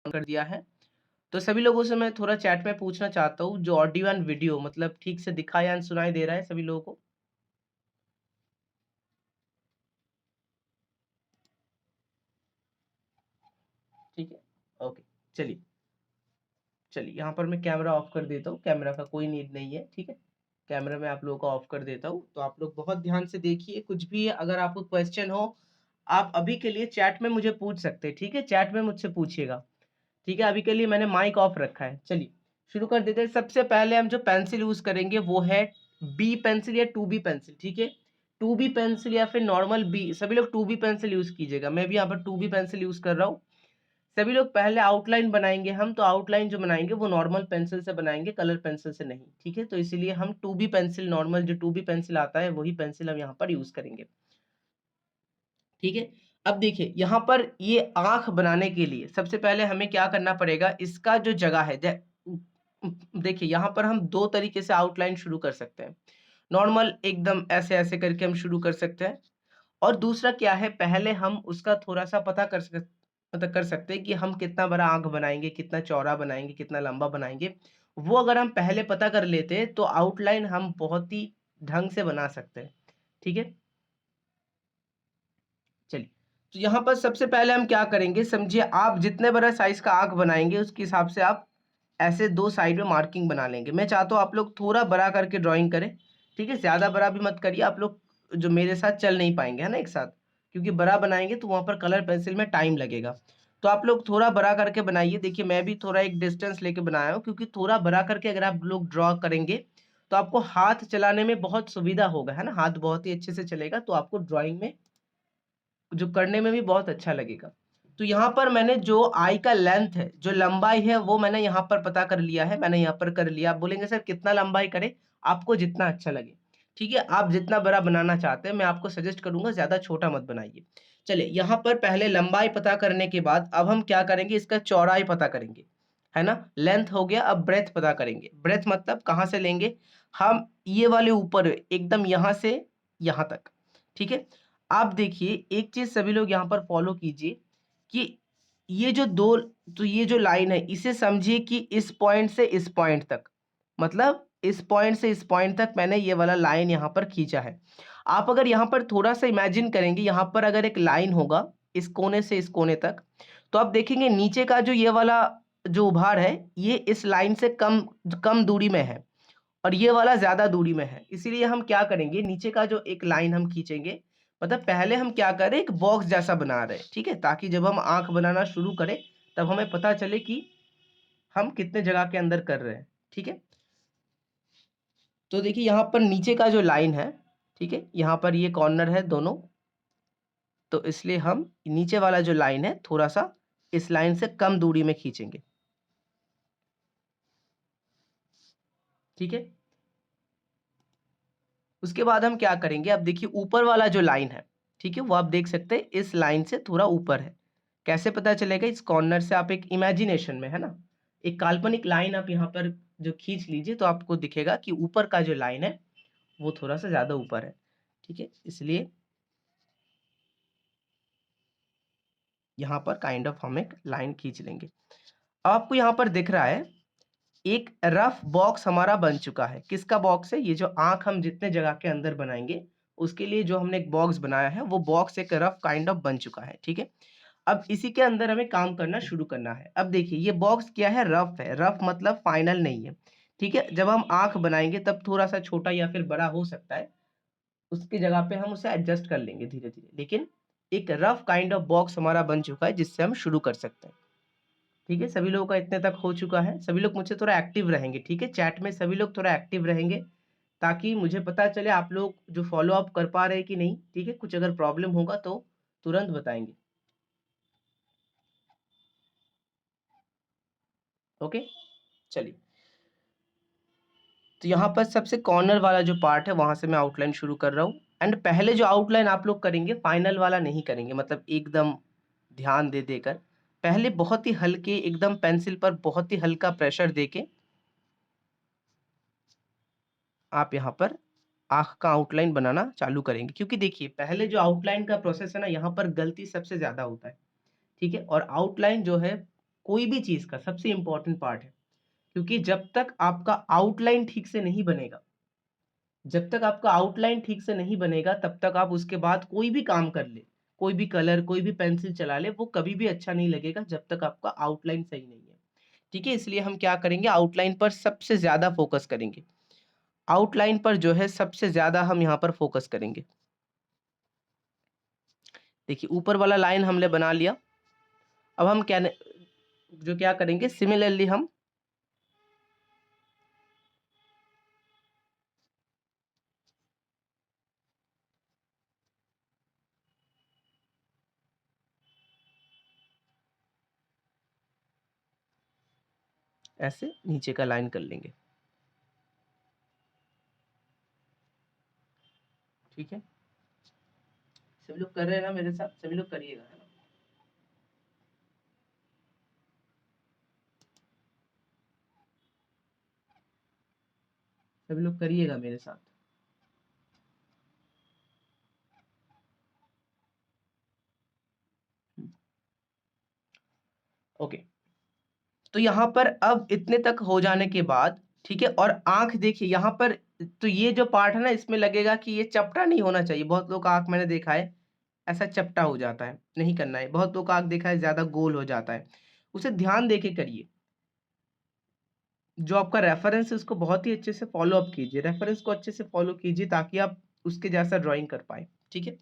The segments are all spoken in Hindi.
कर दिया है। तो सभी लोगों से मैं थोड़ा चैट में पूछना चाहता हूँ, जो ऑडियो एंड वीडियो मतलब ठीक से दिखाई एंड सुनाई दे रहा है सभी लोगों को? ठीक है, ओके। चलिए, चलिए यहाँ पर मैं कैमरा ऑफ कर देता हूँ, कैमरा का कोई नीड नहीं है, ठीक है? कैमरा मैं आप लोगों का ऑफ कर देता हूँ, तो आप लोग बहुत ध्यान से देखिए, कुछ भी अगर आपको क्वेश्चन हो, आप अभी के लिए चैट में मुझे पूछ सकते हैं, ठीक है? चैट में मुझसे पूछिएगा, ठीक है? अभी के लिए मैंने माइक ऑफ रखा है। चलिए, शुरू कर देते हैं। सबसे पहले हम जो पेंसिल यूज़ करेंगे वो है बी पेंसिल या 2B पेंसिल, ठीक है? 2B पेंसिल या फिर नॉर्मल बी, सभी लोग 2B पेंसिल यूज़ कीजिएगा। मैं भी यहाँ पर 2B पेंसिल यूज़ कर रहा हूँ। सभी लोग पहले आउटलाइन बनाएँगे हम, तो आउटलाइन जो बनाएँगे वो नॉर्मल पेंसिल से बनाएँगे, कलर पेंसिल से नहीं, ठीक है? तो इसीलिए हम 2B पेंसिल, नॉर्मल जो 2B पेंसिल आता है, वही पेंसिल हम यहाँ पर यूज़ करेंगे, ठीक है? अब देखिए, यहाँ पर ये आँख बनाने के लिए सबसे पहले हमें क्या करना पड़ेगा, इसका जो जगह है देखिए, यहाँ पर हम 2 तरीके से आउटलाइन शुरू कर सकते हैं। नॉर्मल एकदम ऐसे-ऐसे करके हम शुरू कर सकते हैं। और दूसरा क्या है, पहले हम उसका थोड़ा-सा पता कर सकते हैं कि हम कितना बड़ा आँख बनाएँगे, कितना चौड़ा बनाएँगे, कितना लंबा बनाएँगे। वो अगर हम पहले पता कर लेते, तो आउटलाइन हम बहुत ही ढंग से बना सकते हैं। ठीक है? चलिए, तो यहाँ पर सबसे पहले हम क्या करेंगे, समझिए आप जितने बड़ा साइज़ का आँख बनाएँगे, उसके हिसाब से आप ऐसे 2 साइड में मार्किंग बना लेंगे। मैं चाहता हूँ आप लोग थोड़ा बड़ा करके ड्राइंग करें, ठीक है? ज़्यादा बड़ा भी मत करिए, आप लोग जो मेरे साथ चल नहीं पाएँगे, है ना एक साथ? क्योंकि बड़ा बनाएँगे तो वहाँ पर कलर पेंसिल में टाइम लगेगा। तो आप लोग थोड़ा बड़ा करके बनाइए। देखिए, मैं भी थोड़ा एक डिस्टेंस लेके बनाया हूँ, क्योंकि थोड़ा बड़ा करके अगर आप लोग ड्रॉ करेंगे, तो आपको हाथ चलाने में बहुत सुविधा होगा, है ना? हाथ बहुत ही अच्छे से चलेगा, तो आपको ड्राइंग में जो करने में भी बहुत अच्छा लगेगा। तो यहाँ पर मैंने जो आई का लेंथ है, जो लंबाई है, वो मैंने यहाँ पर पता कर लिया है, मैंने यहाँ पर कर लिया। आप बोलेंगे सर कितना लंबाई करें? आपको जितना अच्छा लगे, ठीक है? आप जितना बड़ा बनाना चाहते हैं, मैं आपको सजेस्ट करूँगा ज़्यादा छोटा मत बनाइए। चलिए, यहाँ पर पहले लंबाई पता करने के बाद अब हम क्या करेंगे, इसका चौड़ाई पता करेंगे, है ना? लेंथ हो गया, अब ब्रेडथ पता करेंगे। ब्रेडथ मतलब कहाँ से लेंगे? हम ये वाले ऊपर एकदम यहाँ से यहाँ तक, ठीक है? आप देखिए, एक चीज़ सभी लोग यहाँ पर फ़ॉलो कीजिए कि ये जो 2, तो ये जो लाइन है, इसे समझिए कि इस पॉइंट से इस पॉइंट तक, मतलब इस पॉइंट से इस पॉइंट तक मैंने ये वाला लाइन यहाँ पर खींचा है। आप अगर यहाँ पर थोड़ा-सा इमेजिन करेंगे, यहाँ पर अगर एक लाइन होगा, इस कोने से इस कोने तक, तो आप देखेंगे नीचे का जो ये वाला जो उभाड़ है, ये इस लाइन से कम कम दूरी में है और ये वाला ज़्यादा दूरी में है। इसीलिए हम क्या करेंगे, नीचे का जो एक लाइन हम खींचेंगे, मतलब पहले हम क्या करें, एक बॉक्स जैसा बना रहे हैं, ठीक है? ताकि जब हम आँख बनाना शुरू करें, तब हमें पता चले कि हम कितने जगह के अंदर कर रहे हैं, ठीक है? तो देखिए, यहाँ पर नीचे का जो लाइन है, ठीक है? यहाँ पर ये कॉर्नर है दोनों, तो इसलिए हम नीचे वाला जो लाइन है, थोड़ा-सा इस लाइन से कम दूरी में खींचेंगे, ठीक है? उसके बाद हम क्या करेंगे, अब देखिए ऊपर वाला जो लाइन है, ठीक है? वो आप देख सकते हैं इस लाइन से थोड़ा ऊपर है। कैसे पता चलेगा? इस कॉर्नर से आप एक इमेजिनेशन में, है ना? एक काल्पनिक लाइन आप यहाँ पर जो खींच लीजिए, तो आपको दिखेगा कि ऊपर का जो लाइन है, वो थोड़ा-सा ज़्यादा ऊपर है, ठीक है? इसलिए यहाँ पर काइंड ऑफ हम एक लाइन खींच लेंगे। अब आपको यहाँ पर दिख रहा है, एक रफ बॉक्स हमारा बन चुका है। किसका बॉक्स है? ये जो आँख हम जितने जगह के अंदर बनाएँगे, उसके लिए जो हमने एक बॉक्स बनाया है, वो बॉक्स एक रफ काइंड ऑफ बन चुका है, ठीक है? अब इसी के अंदर हमें काम करना शुरू करना है। अब देखिए, ये बॉक्स क्या है? रफ है। रफ मतलब फाइनल नहीं है, ठीक है? जब हम आँख बनाएँगे तब थोड़ा-सा छोटा या फिर बड़ा हो सकता है। उसकी जगह पे हम उसे एडजस्ट कर लेंगे धीरे-धीरे। लेकिन एक रफ काइंड ऑफ बॉक्स हमारा बन चुका है, जिससे हम शुरू कर सकते हैं। ठीक है? सभी लोगों का इतने तक हो चुका है। सभी लोग मुझसे थोड़ा एक्टिव रहेंगे, ठीक है? चैट में सभी लोग थोड़ा एक्टिव रहेंगे, ताकि मुझे पता चले आप लोग जो फ़ॉलो अप कर पा रहे हैं कि नहीं, ठीक है? कुछ अगर प्रॉब्लम होगा तो तुरंत बताएँगे। ओके? चलिए। तो यहाँ पर सबसे कॉर्नर वाला जो पार्ट है, वहाँ से मैं आउटलाइन शुरू कर रहा हूँ। एंड पहले जो आउटलाइन आप लोग करेंगे, फाइनल वाला नहीं करेंगे, मतलब एकदम ध्यान दे देकर। पहले बहुत ही हल्के, एकदम पेंसिल पर बहुत ही हल्का प्रेशर देके आप यहाँ पर आँख का आउटलाइन बनाना चालू करेंगे। क्योंकि देखिए, पहले जो आउटलाइन का प्रोसेस है ना, यहाँ पर गलती सबसे ज़्यादा होता है, ठीक है? और आउटलाइन जो है, कोई भी चीज का सबसे इंपॉर्टेंट पार्ट है, क्योंकि जब तक आपका आउटलाइन ठीक से नहीं बनेगा, जब तक आपका आउटलाइन ठीक से नहीं बनेगा तब तक आप उसके बाद कोई भी काम कर ले, कोई भी कलर, कोई भी पेंसिल चला ले, वो कभी भी अच्छा नहीं लगेगा जब तक आपका आउटलाइन सही नहीं है। ठीक है, इसलिए हम क्या करेंगे, आउटलाइन पर सबसे ज्यादा फोकस करेंगे। आउटलाइन पर जो है सबसे ज्यादा हम यहाँ पर फोकस करेंगे। देखिए ऊपर वाला लाइन हमने बना लिया। अब हम क्या करेंगे, सिमिलरली हम ऐसे नीचे का लाइन कर लेंगे। ठीक है, सभी लोग कर रहे हैं ना मेरे साथ, सभी लोग करिएगा, है ना। सभी लोग करिएगा मेरे साथ। ओके, तो यहाँ पर अब इतने तक हो जाने के बाद, ठीक है, और आंख देखिए यहाँ पर, तो ये जो पार्ट है ना इसमें लगेगा कि ये चपटा नहीं होना चाहिए। बहुत लोग का आंख मैंने देखा है ऐसा चपटा हो जाता है, नहीं करना है। बहुत लोग का आंख देखा है ज्यादा गोल हो जाता है, उसे ध्यान देके करिए। जो आपका रेफरेंस है उसको बहुत ही अच्छे से फॉलो अप कीजिए, रेफरेंस को अच्छे से फॉलो कीजिए ताकि आप उसके जैसा ड्राइंग कर पाए। ठीक है,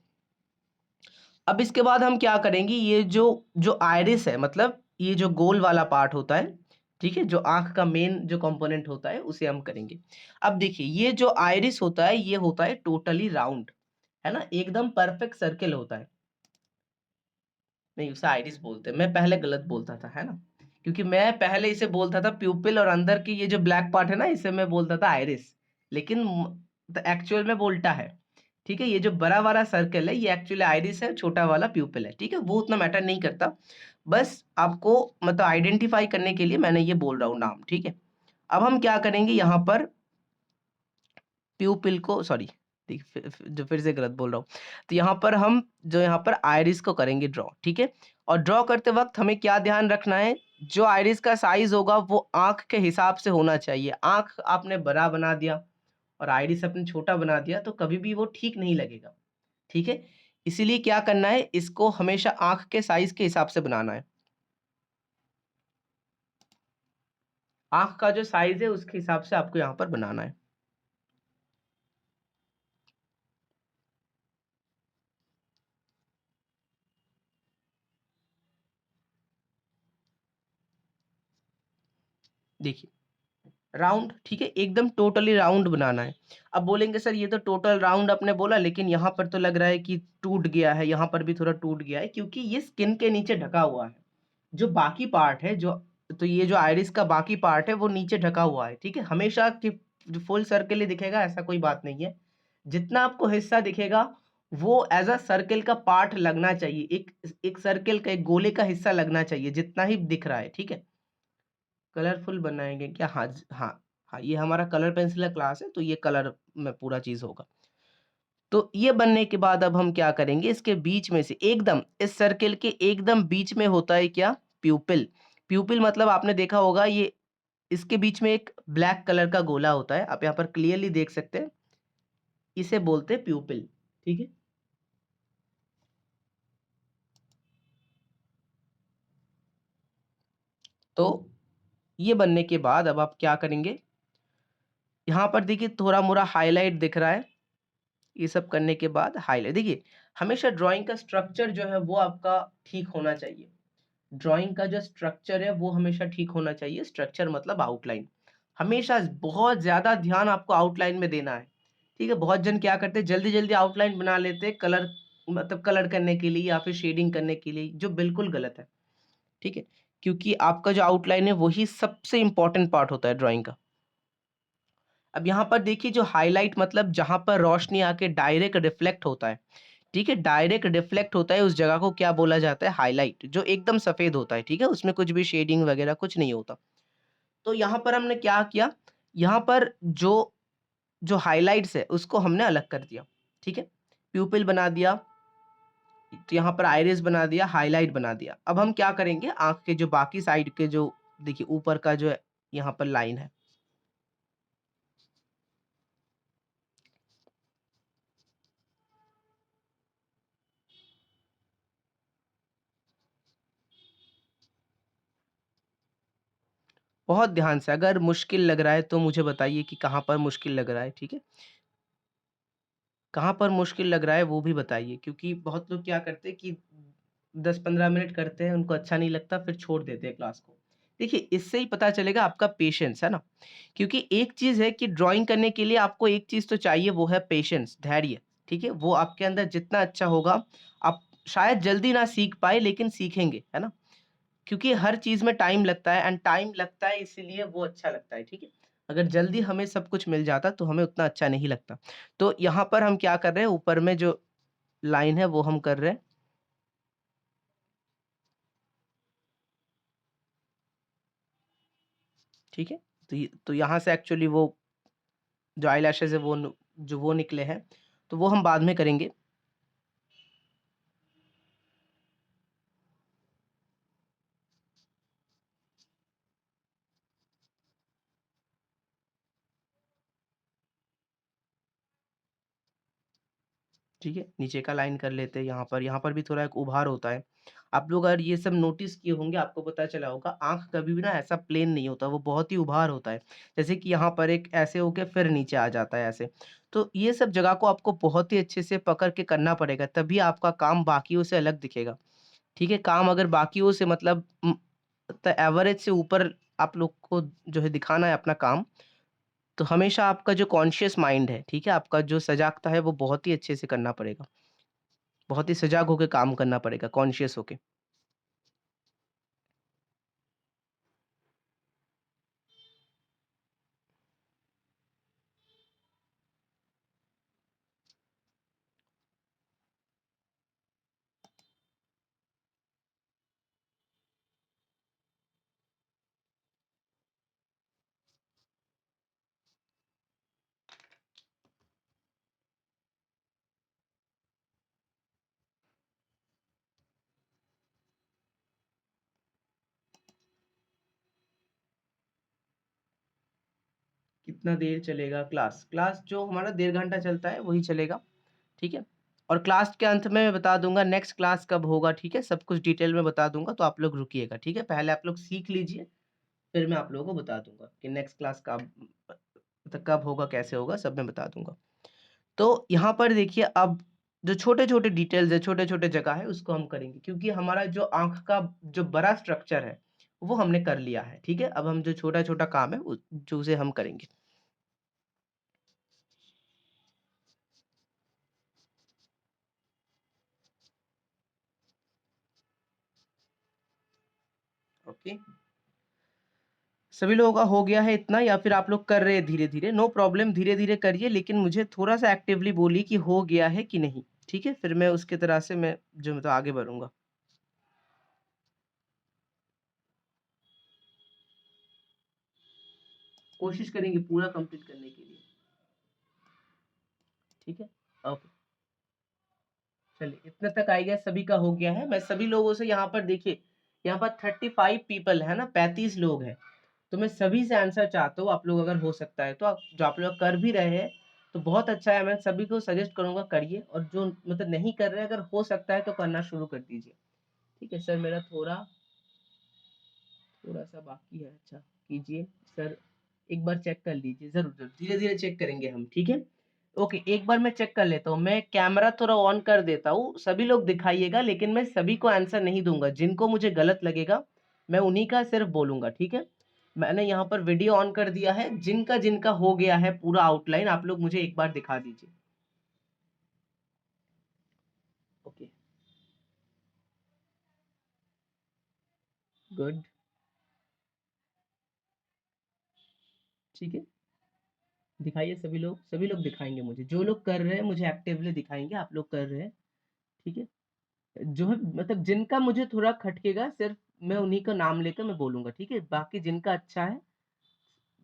अब इसके बाद हम क्या करेंगे, ये जो जो आइरिस है, मतलब ये जो गोल वाला पार्ट होता है, ठीक है, जो आंख का मेन जो कंपोनेंट होता है उसे हम करेंगे। अब देखिए ये जो आइरिस होता है ये होता है टोटली राउंड, है ना, एकदम परफेक्ट सर्किल होता है। नहीं, उसे आइरिस बोलते हैं, मैं पहले गलत बोलता था, है ना, क्योंकि मैं पहले इसे बोलता था प्यूपिल, और अंदर की ये जो ब्लैक पार्ट है ना इसे मैं बोलता था आइरिस, लेकिन एक्चुअल में वो उल्टा है। ठीक है, ये जो बड़ा वाला सर्कल है ये एक्चुअली आइरिस है, छोटा वाला प्यूपिल है। ठीक है, वो उतना मैटर नहीं करता, बस आपको मतलब आइडेंटिफाई करने के लिए मैंने ये बोल रहा हूँ नाम। ठीक है, अब हम क्या करेंगे यहाँ पर प्यूपिल को, सॉरी जो फिर से गलत बोल रहा हूँ, तो यहाँ पर हम जो यहाँ पर आइरिस को करेंगे ड्रॉ। ठीक है, और ड्रॉ करते वक्त हमें क्या ध्यान रखना है, जो आइरिस का साइज होगा वो आंख के हिसाब से होना चाहिए। आंख आपने बड़ा बना दिया और आइरिस अपने छोटा बना दिया तो कभी भी वो ठीक नहीं लगेगा। ठीक है, इसीलिए क्या करना है, इसको हमेशा आंख के साइज के हिसाब से बनाना है। आंख का जो साइज है उसके हिसाब से आपको यहाँ पर बनाना है। देखिए राउंड, ठीक है, एकदम टोटली राउंड बनाना है। अब बोलेंगे सर ये तो टोटल राउंड आपने बोला, लेकिन यहाँ पर तो लग रहा है कि टूट गया है, यहाँ पर भी थोड़ा टूट गया है, क्योंकि ये स्किन के नीचे ढका हुआ है। जो बाकी पार्ट है, जो तो ये जो आइरिस का बाकी पार्ट है वो नीचे ढका हुआ है। ठीक है, हमेशा कि फुल सर्कल ही दिखेगा ऐसा कोई बात नहीं है। जितना आपको हिस्सा दिखेगा वो एज अ सर्कल का पार्ट लगना चाहिए, एक एक सर्कल का, एक गोले का हिस्सा लगना चाहिए जितना ही दिख रहा है। ठीक है, कलरफुल बनाएंगे क्या, हाँ हाँ हाँ, ये हमारा कलर पेंसिल का क्लास है तो ये कलर में पूरा चीज होगा। तो ये बनने के बाद अब हम क्या करेंगे, इसके बीच में से एकदम इस सर्कल के एकदम बीच में होता है क्या, प्यूपिल। प्यूपिल मतलब आपने देखा होगा ये, इसके बीच में एक ब्लैक कलर का गोला होता है, आप यहाँ पर क्लियरली देख सकते हैं, इसे बोलते हैं प्यूपिल। ठीक है, तो ये बनने के बाद अब आप क्या करेंगे, यहाँ पर देखिए थोड़ा मोड़ा हाईलाइट दिख रहा है। ये सब करने के बाद हाईलाइट, देखिए हमेशा ड्राइंग का स्ट्रक्चर जो है वो आपका ठीक होना चाहिए। ड्राइंग का जो स्ट्रक्चर है वो हमेशा ठीक होना चाहिए। स्ट्रक्चर मतलब आउटलाइन, हमेशा बहुत ज्यादा ध्यान आपको आउटलाइन में देना है। ठीक है, बहुत जन क्या करते हैं जल्दी जल्दी आउटलाइन बना लेते हैं, कलर मतलब कलर करने के लिए या फिर शेडिंग करने के लिए, जो बिल्कुल गलत है। ठीक है, क्योंकि आपका जो आउटलाइन है वही सबसे इंपॉर्टेंट पार्ट होता है ड्राइंग का। अब यहाँ पर देखिए जो हाईलाइट मतलब जहां पर रोशनी आके डायरेक्ट रिफ्लेक्ट होता है, ठीक है, डायरेक्ट रिफ्लेक्ट होता है, उस जगह को क्या बोला जाता है, हाईलाइट, जो एकदम सफेद होता है। ठीक है, उसमें कुछ भी शेडिंग वगैरह कुछ नहीं होता। तो यहाँ पर हमने क्या किया, यहाँ पर जो जो हाइलाइट्स है उसको हमने अलग कर दिया। ठीक है, प्यूपिल बना दिया, तो यहाँ पर आइरिस बना दिया, हाइलाइट बना दिया। अब हम क्या करेंगे, आँख के जो बाकी साइड के जो देखिए ऊपर का जो है यहाँ पर लाइन है, बहुत ध्यान से, अगर मुश्किल लग रहा है तो मुझे बताइए कि कहाँ पर मुश्किल लग रहा है, ठीक है? कहाँ पर मुश्किल लग रहा है वो भी बताइए, क्योंकि बहुत लोग क्या करते हैं कि 10-15 मिनट करते हैं, उनको अच्छा नहीं लगता, फिर छोड़ देते हैं क्लास को। देखिए, इससे ही पता चलेगा आपका पेशेंस, है ना? क्योंकि एक चीज़ है कि ड्राइंग करने के लिए आपको एक चीज़ तो चाहिए, वो है पेशेंस, धैर्य, ठीक है? वो आपके अंदर जितना अच्छा होगा, आप शायद जल्दी ना सीख पाएँ, लेकिन सीखेंगे, है ना? क्योंकि हर चीज़ में टाइम लगता है, एंड टाइम लगता है इसीलिए वो अच्छा लगता है, ठीक है? अगर जल्दी हमें सब कुछ मिल जाता तो हमें उतना अच्छा नहीं लगता। तो यहाँ पर हम क्या कर रहे हैं, ऊपर में जो लाइन है वो हम कर रहे हैं, ठीक है? तो यहाँ से एक्चुअली वो जो आईलैशेज़ है जो वो निकले हैं, तो वो हम बाद में करेंगे। ठीक है, नीचे का लाइन कर लेते हैं यहाँ पर भी थोड़ा एक उभार होता है। आप लोग अगर ये सब नोटिस किए होंगे, आपको पता चला होगा, आँख कभी भी ना ऐसा प्लेन नहीं होता, वो बहुत ही उभार होता है। जैसे कि यहाँ पर एक ऐसे होके फिर नीचे आ जाता है ऐसे। तो ये सब जगह को आपको बहुत ही अच्छे से पकड़ के करना पड़ेगा, तभी आपका काम बाकियों से अलग दिखेगा। ठीक है? काम अगर बाकियों से मतलब त एवरेज से ऊपर आप लोग को जो है दिखाना है अपना काम, तो हमेशा आपका जो कॉन्शियस माइंड है, ठीक है? आपका जो सजगता है, वो बहुत ही अच्छे से करना पड़ेगा। बहुत ही सजग होके काम करना पड़ेगा, कॉन्शियस होके। कितना देर चलेगा क्लास? क्लास जो हमारा 1.5 घंटा चलता है, वही चलेगा, ठीक है? और क्लास के अंत में मैं बता दूँगा नेक्स्ट क्लास कब होगा, ठीक है? सब कुछ डिटेल में बता दूँगा, तो आप लोग रुकिएगा, ठीक है? पहले आप लोग सीख लीजिए, फिर मैं आप लोगों को बता दूँगा कि नेक्स्ट क्लास कब मतलब कब होगा, कैसे होगा, सब मैं बता दूँगा। तो यहाँ पर देखिए, अब जो छोटे-छोटे डिटेल्स है, छोटे-छोटे जगह है, उसको हम करेंगे, क्योंकि हमारा जो आँख का जो बड़ा स्ट्रक्चर है, वो हमने कर लिया है, ठीक है? अब हम जो छोटा-छोटा काम है, उ जो उसे हम करेंगे। ओके? सभी लोगों का हो गया है इतना, या फिर आप लोग कर रहे हैं धीरे-धीरे? नो प्रॉब्लम, धीरे-धीरे करिए, लेकिन मुझे थोड़ा-सा एक्टिवली बोलिए कि हो गया है कि नहीं, ठीक है? फिर मैं उसकी तरह से मैं जो मतलब आगे बढ़ूँगा। कोशिश करेंगे पूरा कंप्लीट करने के लिए, ठीक है? ओके। चलिए, इतने तक आई गेस सभी का हो गया है। मैं सभी लोगों से यहाँ पर देखिए, यहाँ पर 35 पीपल है ना, 35 लोग हैं। तो मैं सभी से आंसर चाहता हूँ, आप लोग अगर हो सकता है तो जो आप लोग कर भी रहे हैं तो बहुत अच्छा है। मैं सभी को सजेस्ट करूंगा करिए, और जो मतलब नहीं कर रहे हैं, अगर हो सकता है तो करना शुरू कर दीजिए। ठीक है सर, मेरा थोड़ा थोड़ा सा बाकी है। अच्छा, कीजिए सर, एक बार चेक कर लीजिए, जरूर जरूर, धीरे धीरे चेक करेंगे हम, ठीक है? ओके, एक बार मैं चेक कर लेता हूँ। मैं कैमरा थोड़ा ऑन कर देता हूँ, सभी लोग दिखाइएगा, लेकिन मैं सभी को आंसर नहीं दूंगा। जिनको मुझे गलत लगेगा, मैं उन्हीं का सिर्फ बोलूंगा, ठीक है? मैंने यहाँ पर वीडियो ऑन कर दिया है। जिनका जिनका हो गया है पूरा आउटलाइन, आप लोग मुझे एक बार दिखा दीजिए। ओके, गुड, ठीक है। दिखाइए सभी लोग दिखाएंगे मुझे। जो लोग कर रहे हैं मुझे एक्टिवली दिखाएंगे, आप लोग कर रहे हैं, ठीक है? जो है मतलब जिनका मुझे थोड़ा खटकेगा, सिर्फ मैं उन्हीं का नाम लेकर मैं बोलूंगा, ठीक है? बाकी जिनका अच्छा है,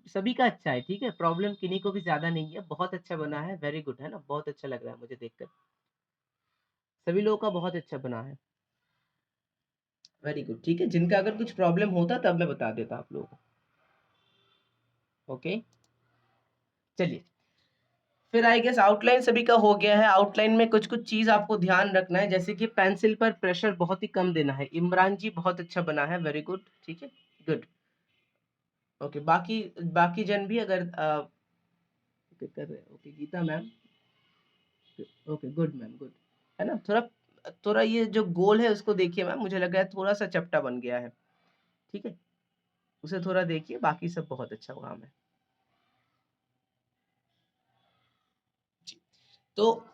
सभी का अच्छा है, ठीक है? प्रॉब्लम किन्हीं को भी ज्यादा नहीं है। बहुत अच्छा बना है, वेरी गुड, है ना? बहुत अच्छा लग रहा है मुझे देखकर। सभी लोगों का बहुत अच्छा बना है। वेरी गुड, ठीक है। जिनका अगर कुछ प्रॉब्लम होता तब मैं बता देता आप लोगों को। ओके, चलिए फिर आई गेस आउटलाइन सभी का हो गया है। आउटलाइन में कुछ कुछ चीज आपको ध्यान रखना है, जैसे कि पेंसिल पर प्रेशर बहुत ही कम देना है। इमरान जी बहुत अच्छा बना है, वेरी गुड, ठीक है, गुड। ओके, बाकी बाकी जन भी अगर कर रहे हैं, okay Geeta ma'am, okay good ma'am, good, है ना। थोड़ा थोड़ा ये जो गोल है उसको देखिए मैम, मुझे लग रहा है थोड़ा सा चपटा बन गया है, ठीक है, उसे थोड़ा देखिए, बाकी सब बहुत अच्छा काम है जी। तो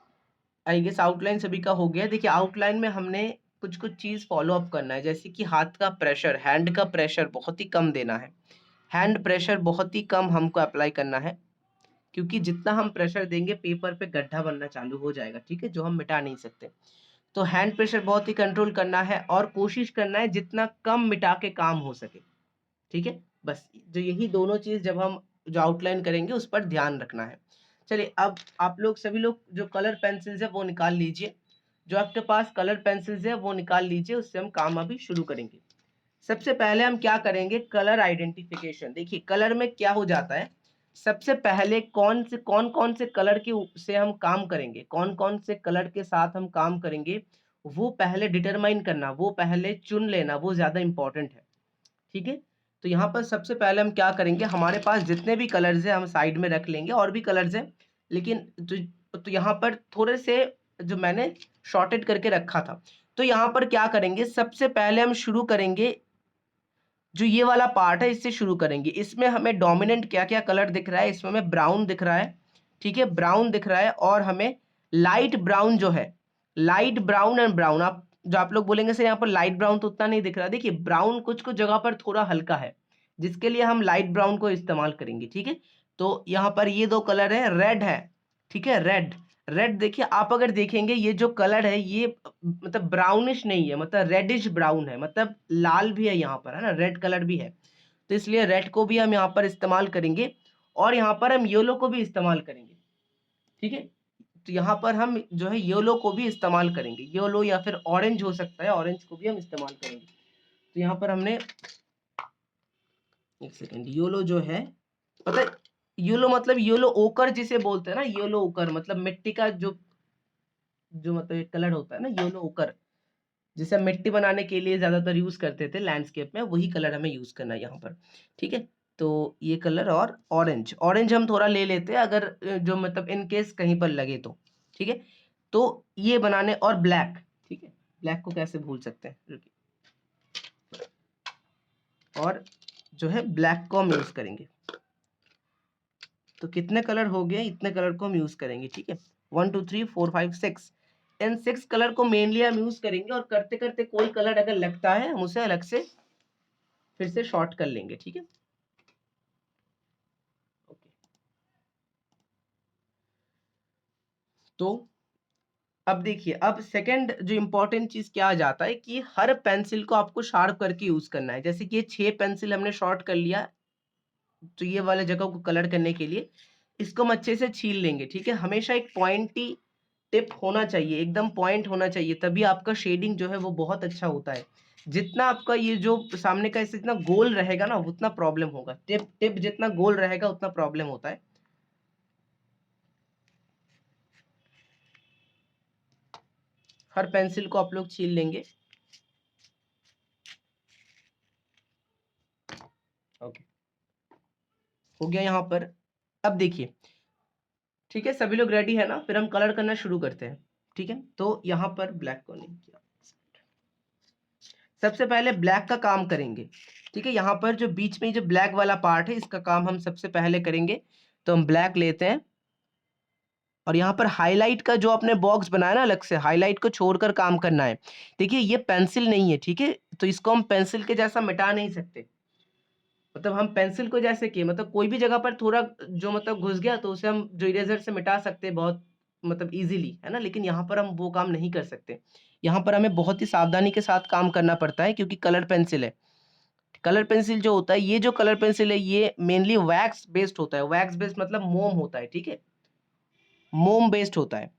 आई गेस आउटलाइन सभी का हो गया। देखिए आउटलाइन में हमने कुछ कुछ चीज फॉलो अप करना है, जैसे कि हाथ का प्रेशर, हैंड का प्रेशर बहुत ही कम देना है। हैंड प्रेशर बहुत ही कम हमको अप्लाई करना है, क्योंकि जितना हम प्रेशर देंगे पेपर पे गड्ढा बनना चालू हो जाएगा, ठीक है, जो हम मिटा नहीं सकते। तो हैंड प्रेशर बहुत ही कंट्रोल करना है और कोशिश करना है जितना कम मिटा के काम हो सके, ठीक है। बस जो यही दोनों चीज जब हम जो आउटलाइन करेंगे उस पर ध्यान रखना है। चलिए अब आप लोग सभी लोग जो कलर पेंसिल्स है वो निकाल लीजिए, जो आपके पास कलर पेंसिल्स है वो निकाल लीजिए, उससे हम काम अभी शुरू करेंगे। सबसे पहले हम क्या करेंगे, कलर आइडेंटिफिकेशन। देखिए कलर में क्या हो जाता है, सबसे पहले कौन कौन से कलर के से हम काम करेंगे, कौन कौन से कलर के साथ हम काम करेंगे, वो पहले डिटरमाइन करना, वो पहले चुन लेना, वो ज्यादा इंपॉर्टेंट है, ठीक है। तो यहाँ पर सबसे पहले हम क्या करेंगे, हमारे पास जितने भी कलर्स हैं हम साइड में रख लेंगे, और भी कलर्स हैं लेकिन तो यहाँ पर थोड़े से जो मैंने शॉर्टेड करके रखा था। तो यहाँ पर क्या करेंगे, सबसे पहले हम शुरू करेंगे जो ये वाला पार्ट है इससे शुरू करेंगे। इसमें हमें डोमिनेंट क्या क्या कलर दिख रहा है, इसमें हमें ब्राउन दिख रहा है, ठीक है, ब्राउन दिख रहा है, और हमें लाइट ब्राउन जो है, लाइट ब्राउन एंड ब्राउन, आप जो आप लोग बोलेंगे सर यहाँ पर लाइट ब्राउन तो उतना नहीं दिख रहा, देखिए ब्राउन कुछ कुछ जगह पर थोड़ा हल्का है, जिसके लिए हम लाइट ब्राउन को इस्तेमाल करेंगे, ठीक है। तो यहाँ पर ये दो कलर है, रेड है, ठीक है, रेड, रेड देखिए आप अगर देखेंगे ये जो कलर है ये मतलब ब्राउनिश नहीं है, मतलब रेडिश ब्राउन है, मतलब लाल भी है यहाँ पर, है ना, रेड कलर भी है, तो इसलिए रेड को भी हम यहाँ पर इस्तेमाल करेंगे, और यहाँ पर हम येलो को भी इस्तेमाल करेंगे, ठीक है। तो यहाँ पर हम जो है येलो को भी इस्तेमाल करेंगे, येलो या फिर ऑरेंज हो सकता है, ऑरेंज को भी हम इस्तेमाल करेंगे। तो यहाँ पर हमने एक सेकेंड, येलो जो है, पता है येलो मतलब येलो ओकर जिसे बोलते हैं ना, येलो ओकर मतलब मिट्टी का जो जो मतलब एक कलर होता है ना, येलो ओकर, जिसे हम मिट्टी बनाने के लिए ज्यादातर यूज करते थे लैंडस्केप में, वही कलर हमें यूज करना है यहाँ पर, ठीक है। तो ये कलर और ऑरेंज, ऑरेंज हम थोड़ा ले लेते हैं अगर जो मतलब इन केस कहीं पर लगे तो, ठीक है। तो ये बनाने, और ब्लैक, ठीक है, ब्लैक को कैसे भूल सकते हैं, रुकिए, और जो है ब्लैक को हम यूज करेंगे। तो कितने कलर हो गए, इतने कलर को हम यूज करेंगे, ठीक है, 1 2 3 4 5 6, इन 6 कलर को मेनली हम यूज करेंगे, और करते करते कोई कलर अगर लगता है हम उसे अलग से फिर से शॉर्ट कर लेंगे, ठीक है, ओके। तो अब देखिए, अब सेकंड जो इंपॉर्टेंट चीज क्या आ जाता है कि हर पेंसिल को आपको शार्प करके यूज करना है। जैसे कि ये 6 पेंसिल हमने शॉर्ट कर लिया, तो ये वाले जगह को कलर करने के लिए इसको हम अच्छे से छील लेंगे, ठीक है। हमेशा एक पॉइंटी टिप होना चाहिए, एकदम पॉइंट होना चाहिए, तभी आपका शेडिंग जो है वो बहुत अच्छा होता है। जितना आपका ये जो सामने का इससे जितना गोल रहेगा ना उतना प्रॉब्लम होगा, टिप टिप जितना गोल रहेगा उतना प्रॉब्लम होता है। हर पेंसिल को आप लोग छील लेंगे, ओके, हो गया यहाँ पर। अब देखिए, ठीक है, सभी लोग रेडी है ना, फिर हम कलर करना शुरू करते हैं, ठीक है। तो यहाँ पर ब्लैक को नहीं किया, सबसे पहले ब्लैक का काम करेंगे, ठीक है। यहाँ पर जो बीच में जो ब्लैक वाला पार्ट है इसका काम हम सबसे पहले करेंगे। तो हम ब्लैक लेते हैं, और यहाँ पर हाईलाइट का जो आपने बॉक्स बनाया ना अलग से, हाईलाइट को छोड़कर काम करना है। देखिए ये पेंसिल नहीं है, ठीक है, तो इसको हम पेंसिल के जैसा मिटा नहीं सकते, मतलब हम पेंसिल को जैसे कि मतलब कोई भी जगह पर थोड़ा जो मतलब घुस गया तो उसे हम जो इरेजर से मिटा सकते हैं बहुत मतलब इजीली, है ना, लेकिन यहाँ पर हम वो काम नहीं कर सकते। यहाँ पर हमें बहुत ही सावधानी के साथ काम करना पड़ता है, क्योंकि कलर पेंसिल है। कलर पेंसिल जो होता है, ये जो कलर पेंसिल है ये मेनली वैक्स बेस्ड होता है, वैक्स बेस्ड मतलब मोम होता है, ठीक है, मोम बेस्ड होता है।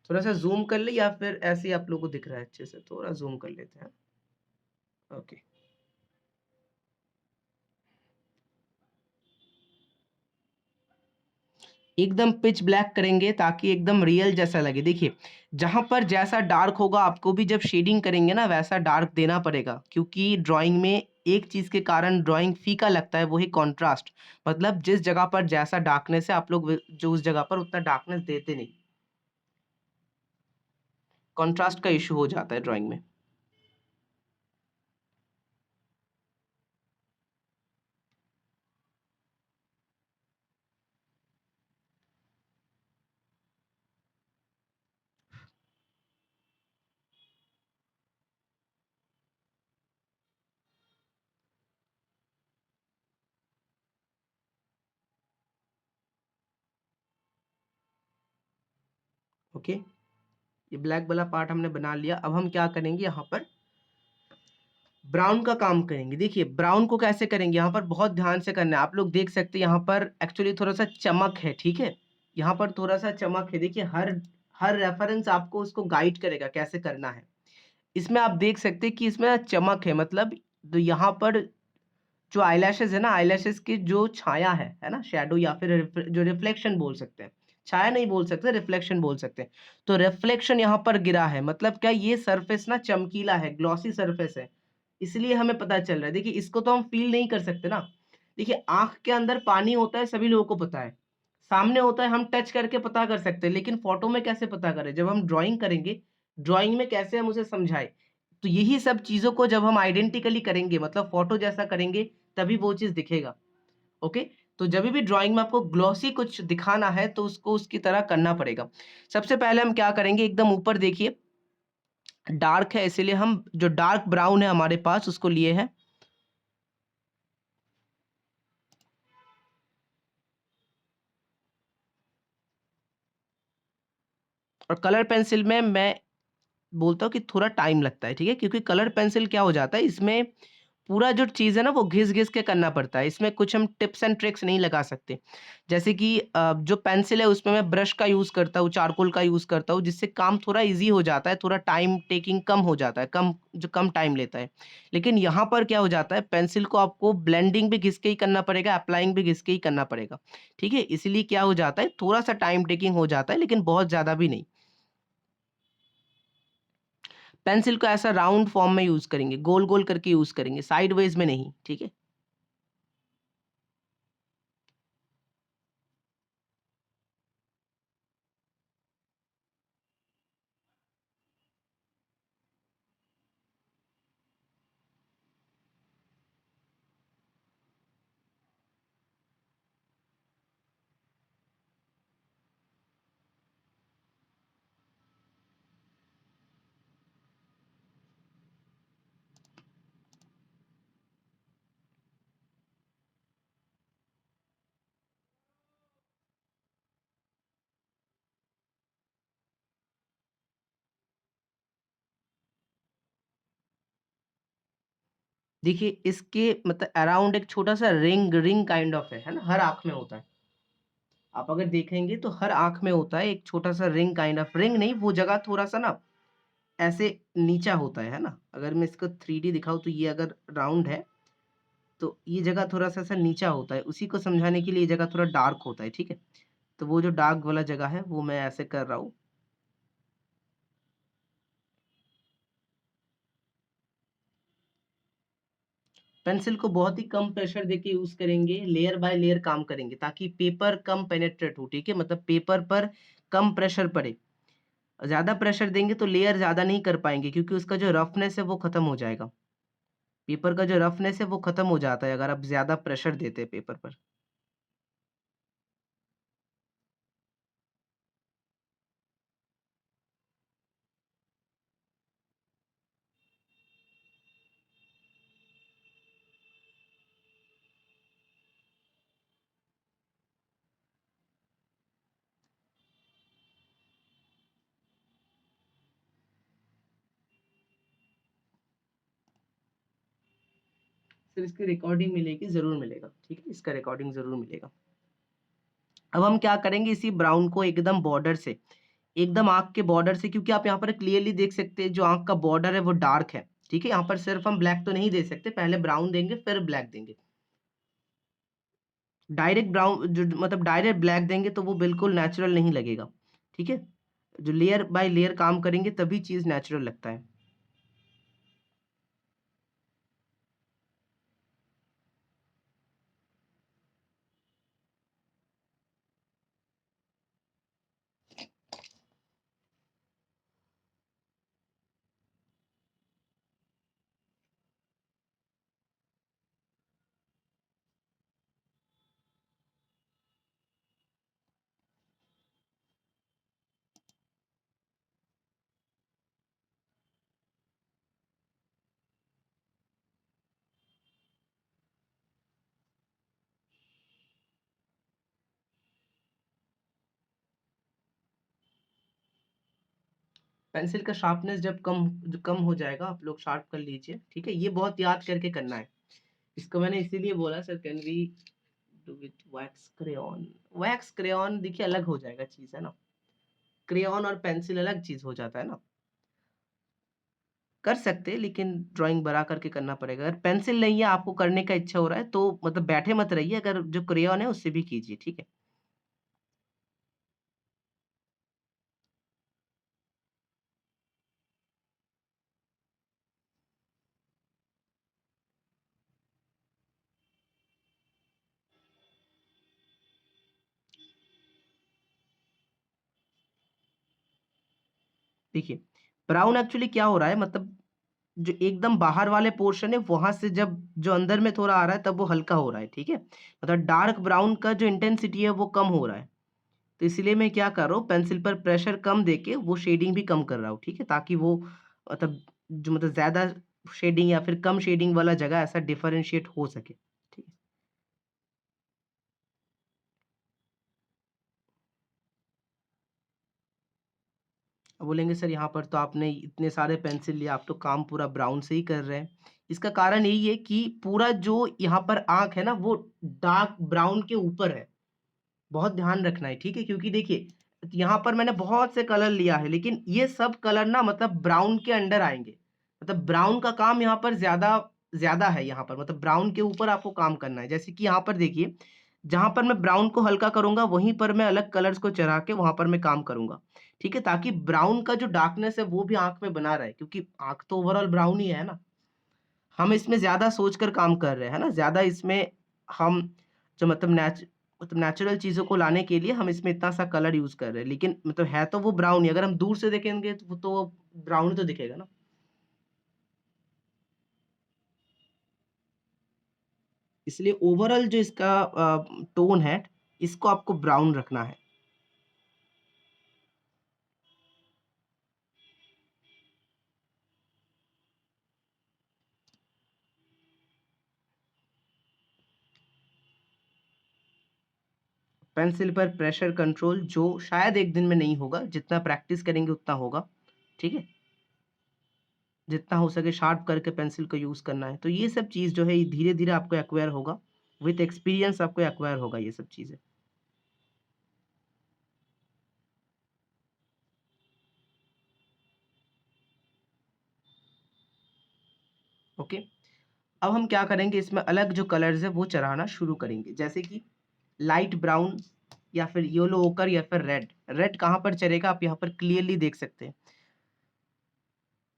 थोड़ा सा जूम कर ले या फिर ऐसे ही आप लोगों को दिख रहा है अच्छे से, थोड़ा जूम कर लेते हैं। ओके, एकदम पिच ब्लैक करेंगे ताकि एकदम रियल जैसा लगे। देखिए, जहां पर जैसा डार्क होगा आपको भी जब शेडिंग करेंगे ना वैसा डार्क देना पड़ेगा, क्योंकि ड्राइंग में एक चीज के कारण ड्राइंग फीका लगता है, वही कंट्रास्ट। मतलब जिस जगह पर जैसा डार्कनेस है आप लोग जो उस जगह पर उतना डार्कनेस देते नहीं, कंट्रास्ट का इशू हो जाता है ड्राइंग में। ओके, ये ब्लैक वाला पार्ट हमने बना लिया। अब हम क्या करेंगे, यहाँ पर ब्राउन का काम करेंगे। देखिए ब्राउन को कैसे करेंगे, यहाँ पर बहुत ध्यान से करना है। आप लोग देख सकते हैं यहाँ पर एक्चुअली थोड़ा सा चमक है, ठीक है, यहाँ पर थोड़ा सा चमक है। देखिए हर हर रेफरेंस आपको उसको गाइड करेगा कैसे करना है। इसमें आप देख सकते हैं कि इसमें चमक है, मतलब तो यहाँ पर जो आईलैशेस है ना, आईलैशेस की जो छाया है ना, शेडो या फिर जो रिफ्लेक्शन बोल सकते हैं, छाया नहीं बोल सकते, रिफ्लेक्शन बोल सकते हैं। तो रिफ्लेक्शन यहाँ पर गिरा है, मतलब क्या ये सरफेस ना चमकीला है, ग्लॉसी सरफेस है, इसलिए हमें पता चल रहा है। देखिए इसको तो हम फील नहीं कर सकते ना। देखिए आंख के अंदर पानी होता है, सभी लोगों को पता है, सामने होता है, हम टच करके पता कर सकते हैं, लेकिन फोटो में कैसे पता करें, जब हम ड्राइंग करेंगे, ड्राइंग में कैसे हम उसे समझाएं। तो यही सब चीजों को जब हम आइडेंटिकली करेंगे, मतलब फोटो जैसा करेंगे, तभी वो चीज दिखेगा। ओके, तो जब भी ड्राइंग में आपको ग्लॉसी कुछ दिखाना है तो उसको उसकी तरह करना पड़ेगा। सबसे पहले हम क्या करेंगे, एकदम ऊपर देखिए डार्क है, इसीलिए हम जो डार्क ब्राउन है हमारे पास उसको लिए हैं। और कलर पेंसिल में मैं बोलता हूँ कि थोड़ा टाइम लगता है, ठीक है, क्योंकि कलर पेंसिल क्या हो जाता है, इसमें पूरा जो चीज़ है ना वो घिस-घिस के करना पड़ता है। इसमें कुछ हम टिप्स एंड ट्रिक्स नहीं लगा सकते। जैसे कि जो पेंसिल है उसमें मैं ब्रश का यूज़ करता हूँ, चारकोल का यूज़ करता हूँ, जिससे काम थोड़ा ईज़ी हो जाता है, थोड़ा टाइम टेकिंग कम हो जाता है, कम टाइम लेता है। लेकिन यहाँ पर क्या हो जाता है, पेंसिल को आपको ब्लेंडिंग भी घिस के ही करना पड़ेगा, अप्लाइंग भी घिस के ही करना पड़ेगा। ठीक है? इसीलिए क्या हो जाता है, थोड़ा-सा टाइम टेकिंग हो जाता है, लेकिन बहुत ज़्यादा भी नहीं। पेंसिल को ऐसा राउंड फॉर्म में यूज़ करेंगे, गोल-गोल करके यूज़ करेंगे, साइडवेज़ में नहीं, ठीक है? देखिए इसके मतलब अराउंड एक छोटा-सा रिंग रिंग काइंड ऑफ है ना? हर आँख में होता है। आप अगर देखेंगे तो हर आँख में होता है एक छोटा-सा रिंग काइंड ऑफ, रिंग नहीं, वो जगह थोड़ा-सा ना ऐसे नीचा होता है ना? अगर मैं इसको 3D दिखाऊँ तो ये अगर राउंड है, तो ये जगह थोड़ा-सा ऐसा नीचा होता है। उसी को समझाने के लिए ये जगह थोड़ा डार्क होता है, ठीक है? तो वो जो डार्क वाला जगह है, वो मैं ऐसे कर रहा हूँ। पेंसिल को बहुत ही कम प्रेशर देके यूज़ करेंगे, लेयर बाय लेयर काम करेंगे ताकि पेपर कम पेनिट्रेट हो, ठीक है? मतलब पेपर पर कम प्रेशर पड़े। ज़्यादा प्रेशर देंगे तो लेयर ज़्यादा नहीं कर पाएँगे, क्योंकि उसका जो रफनेस है वो ख़त्म हो जाएगा। पेपर का जो रफनेस है वो ख़त्म हो जाता है अगर आप ज़्यादा प्रेशर देते हैं पेपर पर। फिर इसकी रिकॉर्डिंग मिलेगी, ज़रूर मिलेगा, ठीक है? इसका रिकॉर्डिंग ज़रूर मिलेगा। अब हम क्या करेंगे, इसी ब्राउन को एकदम बॉर्डर से एकदम आँख के बॉर्डर से, क्योंकि आप यहाँ पर क्लियरली देख सकते हैं जो आँख का बॉर्डर है वो डार्क है, ठीक है? यहाँ पर सिर्फ हम ब्लैक तो नहीं दे सकते, पहले ब्राउन देंगे फिर ब्लैक देंगे। डायरेक्ट ब्राउन जो मतलब डायरेक्ट ब्लैक देंगे तो वो बिल्कुल नेचुरल नहीं लगेगा, ठीक है? जो लेयर बाय लेयर काम करेंगे तभी चीज़ नेचुरल लगता है। पेंसिल का शार्पनेस जब कम हो जाएगा आप लोग शार्प कर लीजिए, ठीक है? ये बहुत याद करके करना है। इसको मैंने इसीलिए बोला sir can we do with wax crayon. Wax crayon देखिए अलग हो जाएगा चीज़, है ना? क्रेयॉन और पेंसिल अलग चीज़ हो जाता है ना? कर सकते हैं लेकिन ड्राइंग बड़ा करके करना पड़ेगा। अगर पेंसिल नहीं है आपको करने का इच्छा हो रहा है तो मतलब बैठे मत रहिए, अगर जो क्रेयॉन है उससे भी कीजिए, ठीक है? देखिए, ब्राउन एक्चुअली क्या हो रहा है, मतलब जो एकदम बाहर वाले पोर्शन है वहां से जब जो अंदर में थोड़ा आ रहा है तब वो हल्का हो रहा है, ठीक है? मतलब डार्क ब्राउन का जो इंटेंसिटी है वो कम हो रहा है। तो इसलिए मैं क्या कर रहा हूँ, पेंसिल पर प्रेशर कम देके वो शेडिंग भी कम कर रहा हूँ, ठीक है? ताकि वो मतलब जो मतलब ज्यादा शेडिंग या फिर कम शेडिंग वाला जगह ऐसा डिफरेंशिएट हो सके, ठीक है? अब बोलेंगे सर यहाँ पर तो आपने इतने सारे पेंसिल लिए, आप तो काम पूरा ब्राउन से ही कर रहे हैं। इसका कारण यही है कि पूरा जो यहाँ पर आँख है ना वो डार्क ब्राउन के ऊपर है। बहुत ध्यान रखना है, ठीक है? क्योंकि देखिए, यहाँ पर मैंने बहुत से कलर लिया है, लेकिन ये सब कलर ना मतलब ब्राउन के अंडर आएँगे। मतलब ब्राउन का काम यहाँ पर ज़्यादा ज़्यादा है यहाँ पर, मतलब ब्राउन के ऊपर आपको काम करना है। जैसे कि यहाँ पर देखिए, जहाँ पर मैं ब्राउन को हल्का करूँगा, वहीं पर मैं अलग कलर्स को चढ़ा के वहाँ पर मैं काम करूँगा, ठीक है? ताकि ब्राउन का जो डार्कनेस है, वो भी आँख में बना रहे, क्योंकि आँख तो ओवरऑल ब्राउन ही है ना? हम इसमें ज़्यादा सोचकर काम कर रहे हैं, है ना? ज़्यादा इसमें हम जो मतलब नेचुरल चीज़ों को लाने के लिए हम इसमें इतना सा कलर यूज़ कर रहे हैं, लेकिन मतलब है तो वो ब्राउन ही। अगर हम दूर से देखेंगे तो वो ब्राउन ही तो दिखेगा ना। इसलिए ओवरऑल जो इसका टोन है, इसको आपको ब्राउन रखना है। पेंसिल पर प्रेशर कंट्रोल जो शायद एक दिन में नहीं होगा, जितना प्रैक्टिस करेंगे उतना होगा, ठीक है? जितना हो सके शार्प करके पेंसिल को यूज़ करना है। तो ये सब चीज़ जो है, ये धीरे-धीरे आपको एक्वायर होगा। विथ एक्सपीरियंस आपको एक्वायर होगा ये सब चीज़ें। ओके? अब हम क्या करेंगे, इसमें अलग जो कलर्स है वो चढ़ाना शुरू करेंगे। जैसे कि लाइट ब्राउन या फिर येलो ओकर या फिर रेड। रेड कहाँ पर चढ़ेगा आप यहाँ पर क्लियरली देख सकते हैं।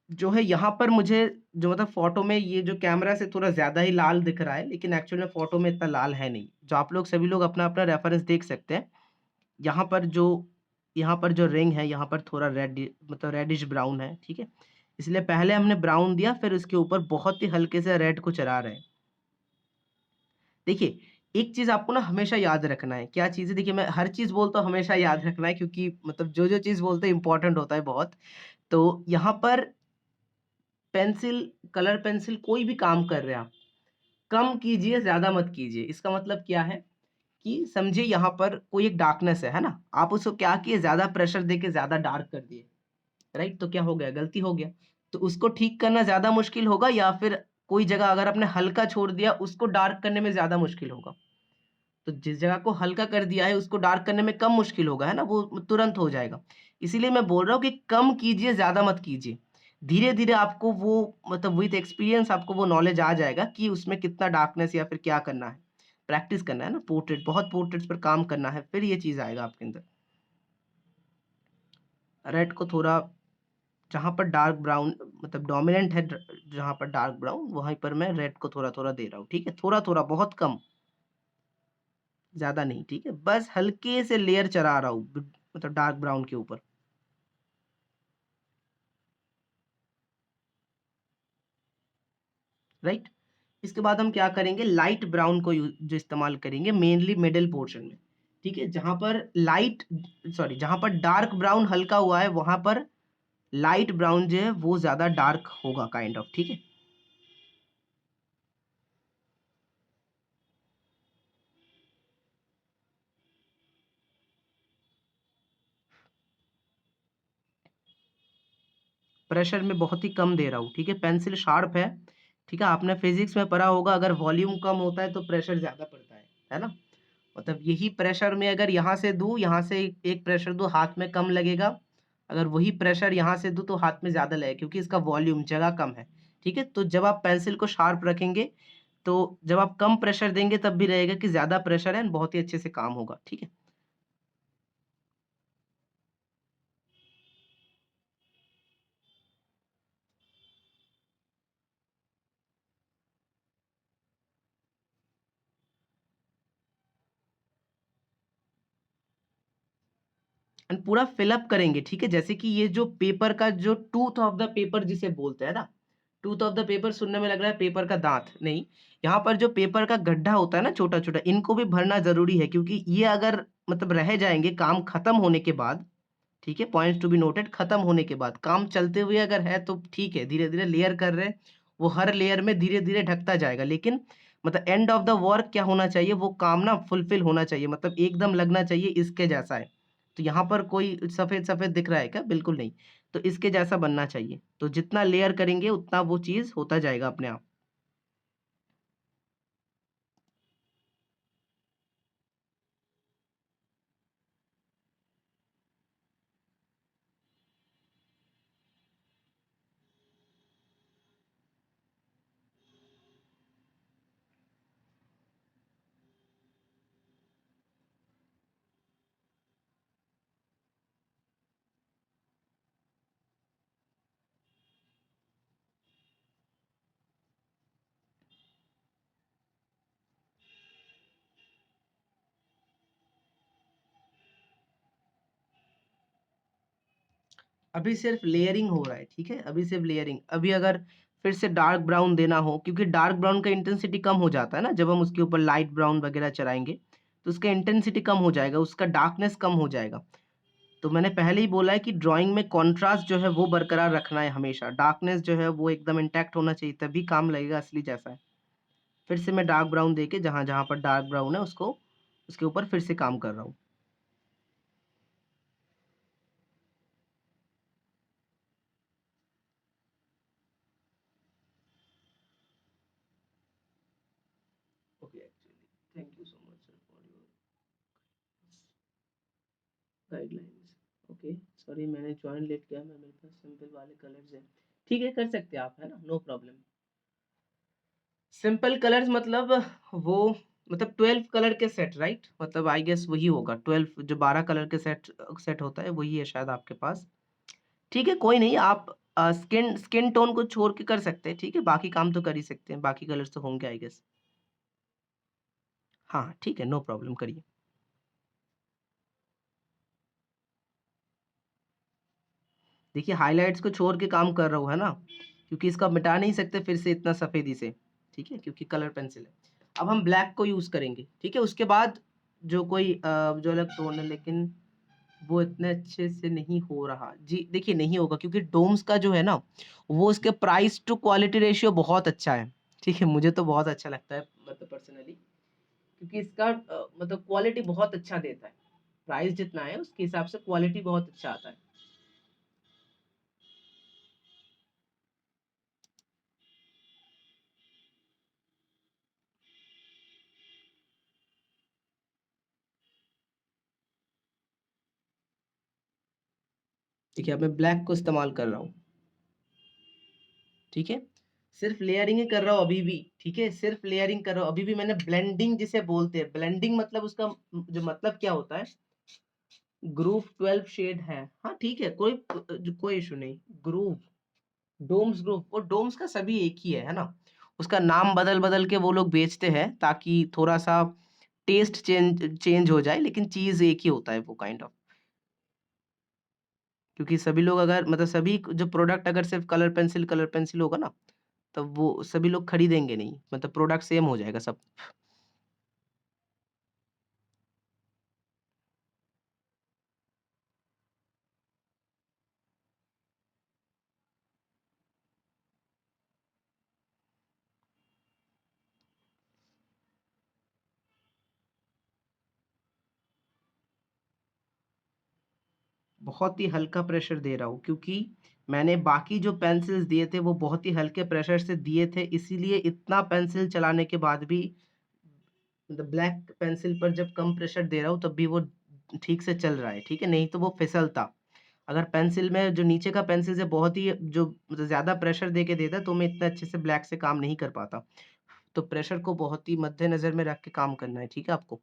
जो है यहाँ पर मुझे जो मतलब फ़ोटो में ये जो कैमरा से थोड़ा ज़्यादा ही लाल दिख रहा है, लेकिन एक्चुअल में फ़ोटो में इतना लाल है नहीं। जो आप लोग सभी लोग अपना-अपना रेफ़रेंस देख सकते हैं। यहाँ पर जो यहाँ पर जो रिंग है, यहाँ पर थोड़ा मतलब रेडिश ब्राउन है, ठीक है? इसलिए पहले हमने ब्राउन दिया, फिर उसके ऊपर बहुत ही हल्के से रेड को चढ़ा रहे हैं। देखिए, एक चीज़ आपको ना हमेशा याद रखना है, क्या चीज़ है? देखिए, मैं हर चीज़ बोलता हूँ हमेशा याद रखना है, क्योंकि मतलब जो-जो चीज़ बोलते हैं इम्पोर्टेंट होता है बहुत। तो यहाँ पर पेंसिल, कलर पेंसिल कोई भी काम कर रहे हैं आप, कम कीजिए, ज़्यादा मत कीजिए। इसका मतलब क्या है कि समझिए यहाँ पर कोई एक डार्कनेस है ना? आप उसको क्या किए, ज़्यादा प्रेशर देके ज़्यादा डार्क कर दिए, राइट? तो क्या हो गया? गलती हो गया। तो उसको ठीक करना ज़्यादा मुश्किल होगा या फिर कोई जगह अगर आपने हल्का छोड़ दिया, उसको डार्क करने में ज़्यादा मुश्किल होगा। तो जिस जगह को हल्का कर दिया है, उसको डार्क करने में कम मुश्किल होगा, है ना? वो तुरंत हो जाएगा। इसीलिए मैं बोल रहा हूँ कि कम कीजिए, ज़्यादा मत कीजिए। धीरे-धीरे आपको वो मतलब विथ एक्सपीरियंस आपको वो नॉलेज आ जाएगा कि उसमें कितना डार्कनेस या फिर क्या करना है। प्रैक्टिस करना है ना, पोर्ट्रेट बहुत पोर्ट्रेट्स पर काम करना है, फिर ये चीज़ आएगा आपके अंदर। रेड को थोड़ा जहाँ पर डार्क ब्राउन मतलब डोमिनेंट है जहाँ पर डार्क ब्राउन वहीं पर मैं रेड को थोड़ा-थोड़ा दे रहा हूँ, ठीक है? थोड़ा-थोड़ा बहुत कम, ज़्यादा नहीं, ठीक है? बस हल्के से लेयर चढ़ा रहा हूँ मतलब डार्क ब्राउन के ऊपर। राइट? इसके बाद हम क्या करेंगे लाइट ब्राउन को जो इस्तेमाल करेंगे मेनली मिडल पोर्शन में, ठीक है? जहाँ पर डार्क ब्राउन हल्का हुआ है वहाँ पर लाइट ब्राउन जो है वो ज़्यादा डार्क होगा काइंड ऑफ, ठीक है? प्रेशर में बहुत ही कम दे रहा हूँ, ठीक है? पेंसिल शार्प है, ठीक है? आपने फिज़िक्स में पढ़ा होगा अगर वॉल्यूम कम होता है तो प्रेशर ज़्यादा पड़ता है ना? मतलब यही प्रेशर में अगर यहाँ से दूँ, यहाँ से एक प्रेशर दूँ, हाथ में कम लगेगा। अगर वही प्रेशर यहाँ से दूँ तो हाथ में ज़्यादा लगेगा क्योंकि इसका वॉल्यूम जगह कम है, ठीक है? तो जब आप पेंसिल को शार्प रखेंगे, तो जब आप कम प्रेशर देंगे तब भी रहेगा कि ज़्यादा प्रेशर है, बहुत ही अच्छे से काम होगा, ठीक है? एंड पूरा फिल अप करेंगे, ठीक है? जैसे कि ये जो पेपर का जो टूथ ऑफ द पेपर जिसे बोलते हैं ना, टूथ ऑफ द पेपर सुनने में लग रहा है पेपर का दाँत, नहीं। यहाँ पर जो पेपर का गड्ढा होता है ना छोटा-छोटा, इनको भी भरना ज़रूरी है क्योंकि ये अगर मतलब रह जाएँगे काम खत्म होने के बाद, ठीक है? पॉइंट्स टू बी नोटेड खत्म होने के बाद, काम चलते हुए अगर है तो ठीक है, धीरे-धीरे लेयर कर रहे हैं, वो हर लेयर में धीरे-धीरे ढकता जाएगा। लेकिन मतलब एंड ऑफ द वर्क क्या होना चाहिए, वो काम ना फुलफिल होना चाहिए, मतलब एकदम लगना चाहिए इसके जैसा है। तो यहाँ पर कोई सफ़ेद-सफ़ेद दिख रहा है क्या? बिल्कुल नहीं। तो इसके जैसा बनना चाहिए। तो जितना लेयर करेंगे उतना वो चीज़ होता जाएगा अपने आप। अभी सिर्फ लेयरिंग हो रहा है, ठीक है? अभी सिर्फ लेयरिंग। अभी अगर फिर से डार्क ब्राउन देना हो क्योंकि डार्क ब्राउन का इंटेंसिटी कम हो जाता है ना, जब हम उसके ऊपर लाइट ब्राउन वगैरह चढ़ाएँगे, तो उसका इंटेंसिटी कम हो जाएगा, उसका डार्कनेस कम हो जाएगा। तो मैंने पहले ही बोला है कि ड्राइंग में कॉन्ट्रास्ट जो है वो बरकरार रखना है हमेशा। डार्कनेस जो है वो एकदम इंटैक्ट होना चाहिए तभी काम लगेगा असली जैसा है। फिर से मैं डार्क ब्राउन देके जहाँ-जहाँ पर डार्क ब्राउन है उसको उसके ऊपर फिर से काम कर रहा हूँ। Okay actually thank you so much sir for your guidelines. Okay sorry मैंने जॉइन लेट किया मैं मेरे पास सिंपल वाले कलर्स हैं। ठीक है कर सकते हैं आप है ना नो प्रॉब्लम। सिंपल कलर्स मतलब वो मतलब 12 कलर के सेट राइट? मतलब आई गेस वही होगा 12 जो 12 कलर के सेट सेट होता है वही है शायद आपके पास। ठीक है कोई नहीं आप स्किन स्किन टोन को छोड़ के कर सकते हैं ठीक है? बाकी काम तो कर ही सकते हैं, बाकी कलर्स तो होंगे आई गेस। हाँ, ठीक है नो प्रॉब्लम करिए। देखिए हाइलाइट्स को छोड़ के काम कर रहा हूँ, है ना? क्योंकि इसको आप मिटा नहीं सकते फिर से इतना सफ़ेदी से, ठीक है? क्योंकि कलर पेंसिल है। अब हम ब्लैक को यूज़ करेंगे, ठीक है? उसके बाद जो कोई जो अलग टोन है लेकिन वो इतने अच्छे से नहीं हो रहा। जी, देखिए नहीं होगा क्योंकि डोम्स का जो है ना, वो उसके प्राइस टू क्वालिटी रेशियो बहुत अच्छा है, ठीक है? मुझे तो बहुत अच्छा लगता है मतलब पर्सनली क्योंकि इसका मतलब क्वालिटी बहुत अच्छा देता है। प्राइस जितना है उसके हिसाब से क्वालिटी बहुत अच्छा आता है। देखिए अब मैं ब्लैक को इस्तेमाल कर रहा हूँ, ठीक है, सिर्फ लेयरिंग ही कर रहा हूँ अभी भी, ठीक है, सिर्फ लेयरिंग कर रहा हूँ अभी भी। मैंने ब्लेंडिंग जिसे बोलते हैं, ब्लेंडिंग मतलब उसका जो मतलब क्या होता है, ग्रुप 12 शेड है, हाँ ठीक है, कोई इशू नहीं। ग्रुप, डोम्स ग्रुप, वो डोम्स का सभी एक ही है ना, उसका नाम बदल बदल के वो लोग बेचते हैं ताकि थोड़ा सा टेस्ट चेंज चेंज हो जाए, लेकिन चीज एक ही होता है वो काइंड ऑफ। क्योंकि सभी लोग अगर मतलब सभी जो प्रोडक्ट अगर सिर्फ कलर पेंसिल होगा ना, तब वो सभी लोग खरीदेंगे नहीं, मतलब प्रोडक्ट सेम हो जाएगा सब। बहुत ही हल्का प्रेशर दे रहा हूँ, क्योंकि मैंने बाकी जो पेंसिल्स दिए थे वो बहुत ही हल्के प्रेशर से दिए थे, इसीलिए इतना पेंसिल चलाने के बाद भी मतलब ब्लैक पेंसिल पर जब कम प्रेशर दे रहा हूँ तब भी वो ठीक से चल रहा है, ठीक है, नहीं तो वो फिसलता। अगर पेंसिल में जो नीचे का पेंसिल से बहुत ही जो मतलब ज़्यादा प्रेशर दे के देता तो मैं इतना अच्छे से ब्लैक से काम नहीं कर पाता। तो प्रेशर को बहुत ही मद्देनज़र में रख के काम करना है, ठीक है आपको।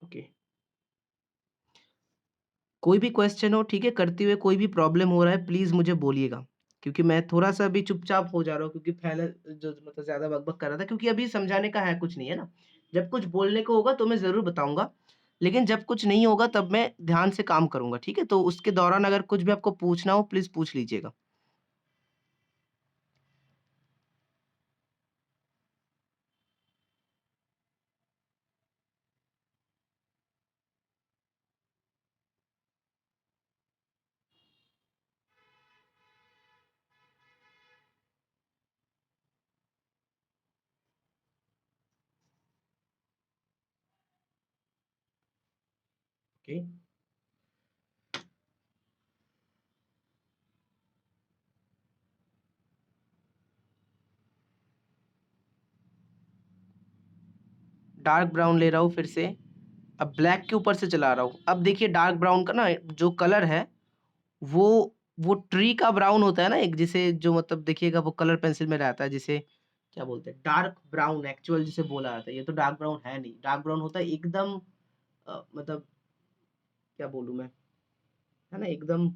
ओके, कोई भी क्वेश्चन हो, ठीक है, करते हुए कोई भी प्रॉब्लम हो रहा है प्लीज़ मुझे बोलिएगा, क्योंकि मैं थोड़ा-सा अभी चुपचाप हो जा रहा हूँ, क्योंकि पहले जो मतलब ज़्यादा बक-बक कर रहा था, क्योंकि अभी समझाने का है कुछ नहीं, है ना? जब कुछ बोलने को होगा तो मैं ज़रूर बताऊँगा, लेकिन जब कुछ नहीं होगा तब मैं ध्यान से काम करूँगा, ठीक है? तो उसके दौरान अगर कुछ भी आपको पूछना हो प्लीज़ पूछ लीजिएगा। ओके, डार्क ब्राउन ले रहा हूँ फिर से, अब ब्लैक के ऊपर से चला रहा हूँ। अब देखिए डार्क ब्राउन का ना जो कलर है वो वो ट्री का ब्राउन होता है ना एक, जिसे जो मतलब देखिएगा वो कलर पेंसिल में रहता है, जिसे क्या बोलते हैं, डार्क ब्राउन एक्चुअल जिसे बोला जाता है। ये तो डार्क ब्राउन है नहीं, डार्क ब्राउन होता है एकदम मतलब क्या बोलूं मैं, है ना, एकदम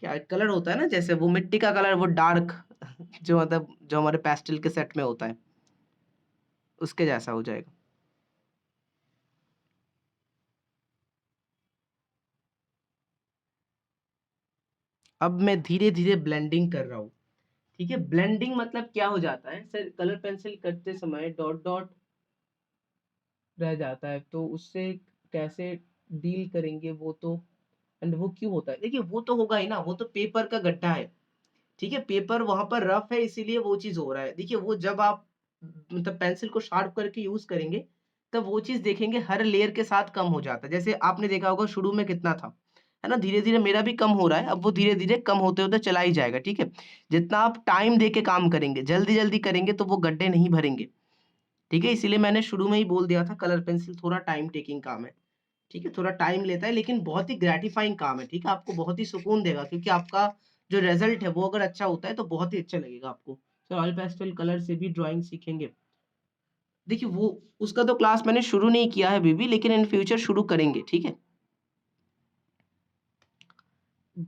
क्या कलर होता है ना, जैसे वो मिट्टी का कलर, वो डार्क जो मतलब जो हमारे पेस्टल के सेट में होता है उसके जैसा हो जाएगा। अब मैं धीरे धीरे ब्लेंडिंग कर रहा हूँ, ठीक है। ब्लेंडिंग मतलब क्या हो जाता है सर, कलर पेंसिल करते समय डॉट डॉट रह जाता है, तो उससे कैसे डील करेंगे वो तो, एंड वो क्यों होता है, देखिए वो तो होगा ही ना, वो तो पेपर का गड्ढा है, ठीक है, पेपर वहां पर रफ है इसीलिए वो चीज हो रहा है। देखिए वो जब आप मतलब पेंसिल को शार्प करके यूज करेंगे तब वो चीज देखेंगे हर लेयर के साथ कम हो जाता है। जैसे आपने देखा होगा शुरू में कितना था, है ना, धीरे धीरे मेरा भी कम हो रहा है, अब वो धीरे धीरे कम होते होते चला ही जाएगा, ठीक है। जितना आप टाइम दे के काम करेंगे, जल्दी जल्दी करेंगे तो वो गड्ढे नहीं भरेंगे, ठीक है, इसीलिए मैंने शुरू में ही बोल दिया था कलर पेंसिल थोड़ा टाइम टेकिंग काम है। ठीक है, थोड़ा टाइम लेता है लेकिन बहुत ही ग्रेटिफाइंग काम है, ठीक है, आपको बहुत ही सुकून देगा क्योंकि आपका जो रिजल्ट है वो अगर अच्छा होता है तो बहुत ही अच्छा लगेगा आपको। तो ऑयल पेस्टल कलर से भी ड्राइंग सीखेंगे। देखिए वो उसका तो क्लास मैंने शुरू नहीं किया है अभी भी, लेकिन इन फ्यूचर शुरू करेंगे, ठीक है।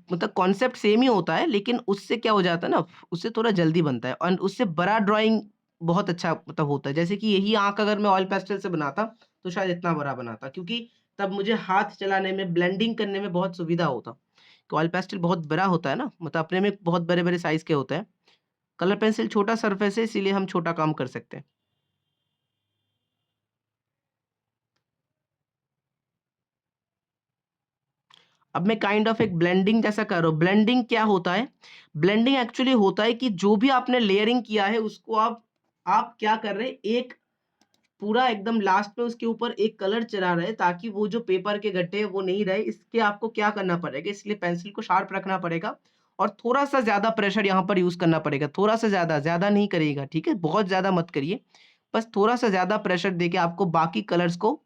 मतलब कॉन्सेप्ट सेम ही होता है लेकिन उससे क्या हो जाता है ना, उससे थोड़ा जल्दी बनता है और उससे बड़ा ड्राइंग बहुत अच्छा मतलब होता है। जैसे कि यही आँख अगर मैं ऑयल पेस्टल से बनाता तो शायद इतना बड़ा बनाता, क्योंकि तब मुझे हाथ चलाने में, ब्लेंडिंग करने में बहुत सुविधा होता। तो ऑयल पेस्टल बहुत बड़ा होता है ना, मतलब अपने में बहुत बड़े-बड़े साइज़ के होते हैं। कलर पेंसिल छोटा सरफेस है इसीलिए हम छोटा काम कर सकते हैं। अब मैं काइंड ऑफ एक ब्लेंडिंग जैसा कर रहा हूँ। ब्लेंडिंग क्या होता है? ब्लेंडिंग एक्चुअली होता है कि जो भी आपने लेयरिंग किया है उसको आप क्या कर रहे हैं, एक पूरा एकदम लास्ट में उसके ऊपर एक कलर चला रहे हैं ताकि वो जो पेपर के गड्ढे हैं वो नहीं रहे। इसके आपको क्या करना पड़ेगा, इसलिए पेंसिल को शार्प रखना पड़ेगा और थोड़ा-सा ज़्यादा प्रेशर यहाँ पर यूज़ करना पड़ेगा। थोड़ा-सा ज़्यादा, ज़्यादा नहीं करिएगा, ठीक है? बहुत ज़्यादा मत करिए। बस थोड़ा-सा ज़्यादा प्रेशर देके आपको बाकी कलर्स को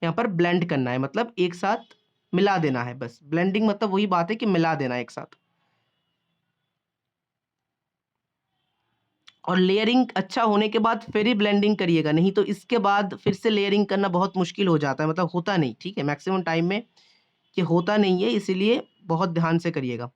यहाँ पर ब्लेंड करना है, मतलब एक साथ मिला देना है बस। ब्लेंडिंग मतलब वही बात है कि मिला देना है एक साथ। और लेयरिंग अच्छा होने के बाद फिर ही ब्लेंडिंग करिएगा, नहीं तो इसके बाद फिर से लेयरिंग करना बहुत मुश्किल हो जाता है, मतलब होता नहीं, ठीक है? मैक्सिमम टाइम में ये होता नहीं है, इसीलिए बहुत ध्यान से करिएगा।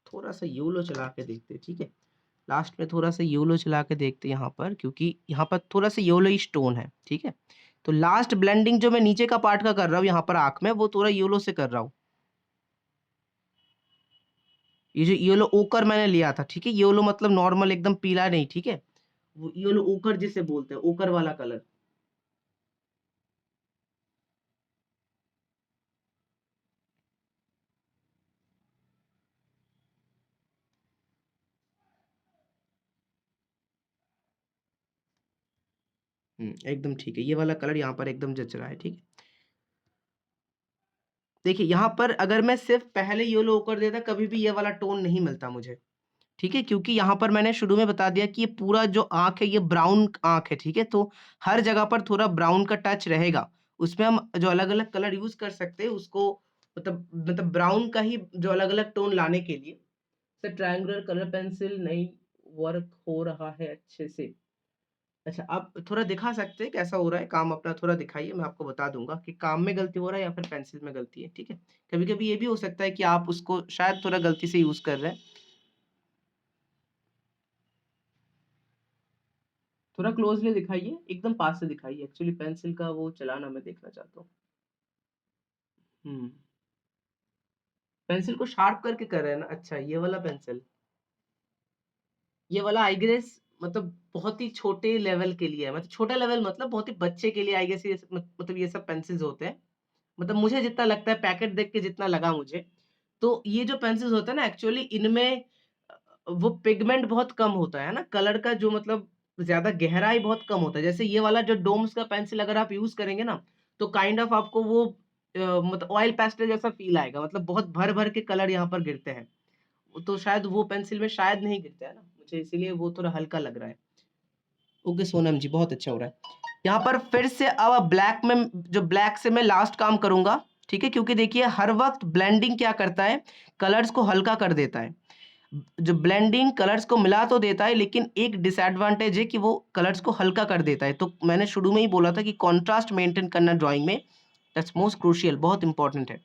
थोड़ा-सा योलो चला के देखते हैं, ठीक है? लास्ट में थोड़ा-सा योलो चला के देखते हैं यहाँ पर, क्योंकि यहाँ पर थोड़ा-सा येलोइश टोन है, ठीक है? तो लास्ट ब्लेंडिंग जो मैं नीचे का पार्ट का कर रहा हूँ यहाँ पर आँख में, वो थोड़ा येलो से कर रहा हूँ। ये जो येलो ओकर मैंने लिया था, ठीक है? येलो मतलब नॉर्मल एकदम पीला नहीं, ठीक है? वो येलो ओकर जिसे बोलते हैं, ओकर वाला कलर। एकदम ठीक है। ये वाला कलर यहाँ पर एकदम जच रहा है, ठीक है? देखिए यहाँ पर अगर मैं सिर्फ़ पहले येलो ओकर देता, कभी भी ये वाला टोन नहीं मिलता मुझे, ठीक है? क्योंकि यहाँ पर मैंने शुरू में बता दिया कि ये पूरा जो आँख है, ये ब्राउन आँख है, ठीक है? तो हर जगह पर थोड़ा ब्राउन का टच रहेगा। उसमें हम जो अलग-अलग कलर यूज़ कर सकते हैं, उसको मतलब ब्राउन का ही जो अलग-अलग टोन लाने के लिए, सर ट्रायंगुलर कलर पेंसिल नहीं वर्क हो रहा है अच्छे से। अच्छा, आप थोड़ा दिखा सकते हैं कैसा हो रहा है? काम अपना थोड़ा दिखाइए, मैं आपको बता दूँगा कि काम में गलती हो रहा है या फिर पेंसिल में गलती है, ठीक है? कभी-कभी ये भी हो सकता है कि आप उसको शायद थोड़ा गलती से यूज़ कर रहे हैं। थोड़ा क्लोज़ली दिखाइए, एकदम पास से दिखाइए, एक्चुअली पेंसिल का वो चलाना मैं देखना चाहता हूँ। हुँ, पेंसिल को शार्प करके कर रहे हैं ना? अच्छा, ये वाला पेंसिल। ये वाला आई गेस मतलब बहुत ही छोटे लेवल के लिए है, मतलब छोटा लेवल मतलब बहुत ही बच्चे के लिए आई गेस ये मतलब ये सब पेंसिल्स होते हैं। मतलब मुझे जितना लगता है पैकेट देख के जितना लगा मुझे, तो ये जो पेंसिल्स होते हैं ना एक्चुअली इनमें वो पिगमेंट बहुत कम होता है ना? कलर का जो मतलब ज़्यादा गहराई बहुत कम होता है। जैसे ये वाला जो डोम्स का पेंसिल अगर आप यूज़ करेंगे ना, तो काइंड ऑफ आपको वो मतलब ऑयल पेस्टल जैसा फ़ील आएगा। मतलब बहुत भर-भर के कलर यहाँ पर गिरते हैं। तो शायद वो पेंसिल में शायद नहीं गिरते हैं ना, मुझे इसीलिए वो थोड़ा हल्का लग रहा है। ओके सोनम जी, बहुत अच्छा हो रहा है। यहाँ पर फिर से अब ब्लैक में जो ब्लैक से मैं लास्ट काम करूँगा, ठीक है? क्योंकि देखिए हर वक़्त ब्लेंडिंग क्या करता है, कलर्स को हल्का कर देता है। जो ब्लेंडिंग कलर्स को मिला तो देता है लेकिन एक डिसएडवांटेज है कि वो कलर्स को हल्का कर देता है। तो मैंने शुरू में ही बोला था कि कॉन्ट्रास्ट मेंटेन करना ड्राइंग में दैट्स मोस्ट क्रूशियल, बहुत इंपॉर्टेंट है।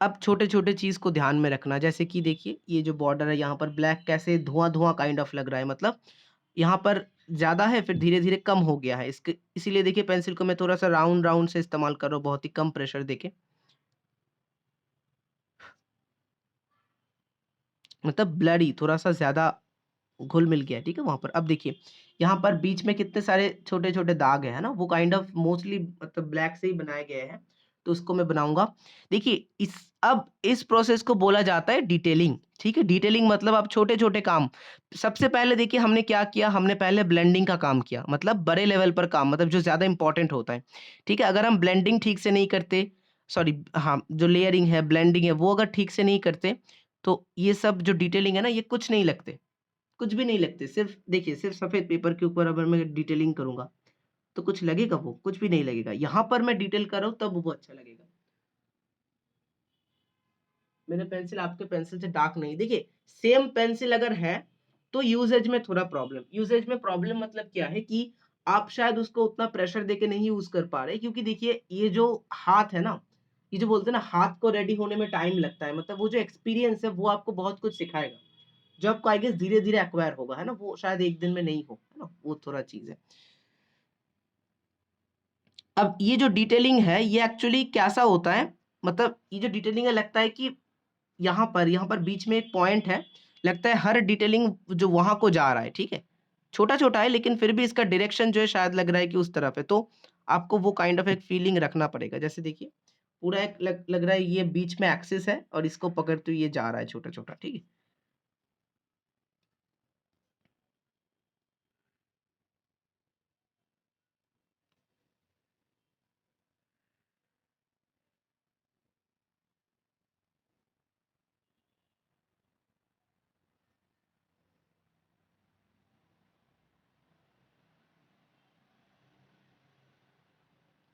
अब छोटे-छोटे चीज़ को ध्यान में रखना, जैसे कि देखिए ये जो बॉर्डर है यहाँ पर ब्लैक कैसे धुआँ-धुआँ काइंड ऑफ लग रहा है, मतलब यहाँ पर ज़्यादा है फिर धीरे-धीरे कम हो गया है। इसके इसीलिए देखिए पेंसिल को मैं थोड़ा-सा राउंड-राउंड से इस्तेमाल कर रहा हूँ, बहुत ही कम प्रेशर देके। मतलब ब्लरी थोड़ा-सा ज़्यादा घुल मिल गया है, ठीक है वहां पर। अब देखिए यहाँ पर बीच में कितने सारे छोटे छोटे दाग है ना, वो काइंड ऑफ मोस्टली मतलब ब्लैक से ही बनाए गए हैं, तो उसको मैं बनाऊंगा। देखिए अब इस प्रोसेस को बोला जाता है डिटेलिंग, ठीक है। डिटेलिंग मतलब आप छोटे छोटे काम, सबसे पहले देखिए हमने क्या किया, हमने पहले ब्लेंडिंग का काम किया, मतलब बड़े लेवल पर काम, मतलब जो ज्यादा इंपॉर्टेंट होता है, ठीक है। अगर हम ब्लेंडिंग ठीक से नहीं करते, सॉरी हाँ, जो लेयरिंग है ब्लेंडिंग है वो अगर ठीक से नहीं करते, तो ये सब जो डिटेलिंग है ना, ये कुछ नहीं लगते, कुछ भी नहीं लगते। सिर्फ देखिए, सिर्फ सफेद पेपर के ऊपर अगर मैं डिटेलिंग करूंगा तो कुछ लगेगा? वो कुछ भी नहीं लगेगा। यहाँ पर मैं डिटेल कर रहा हूं तब वो अच्छा लगेगा। मेरे पेंसिल आपके पेंसिल से डार्क नहीं, देखिए सेम पेंसिल अगर है तो यूजेज में थोड़ा प्रॉब्लम, यूजेज में प्रॉब्लम मतलब क्या है कि आप शायद उसको उतना प्रेशर देके नहीं यूज कर पा रहे, क्योंकि देखिए ये जो हाथ है ना, ये जो बोलते हैं ना हाथ को रेडी होने में टाइम लगता है, मतलब वो जो एक्सपीरियंस है वो आपको बहुत कुछ सिखाएगा, जो आपको आई गेस धीरे धीरे एक्वायर होगा, है ना, वो शायद एक दिन में नहीं हो, है ना, वो थोड़ा चीज है। अब ये जो डिटेलिंग है ये एक्चुअली कैसा होता है, मतलब ये जो डिटेलिंग है लगता है कि यहाँ पर बीच में एक पॉइंट है, लगता है हर डिटेलिंग जो वहां को जा रहा है, ठीक है। छोटा छोटा है लेकिन फिर भी इसका डायरेक्शन जो है शायद लग रहा है कि उस तरफ है, तो आपको वो काइंड ऑफ एक फीलिंग रखना पड़ेगा। जैसे देखिए पूरा एक लग रहा है ये बीच में एक्सिस है और इसको पकड़ते हुए ये जा रहा है छोटा छोटा, ठीक है।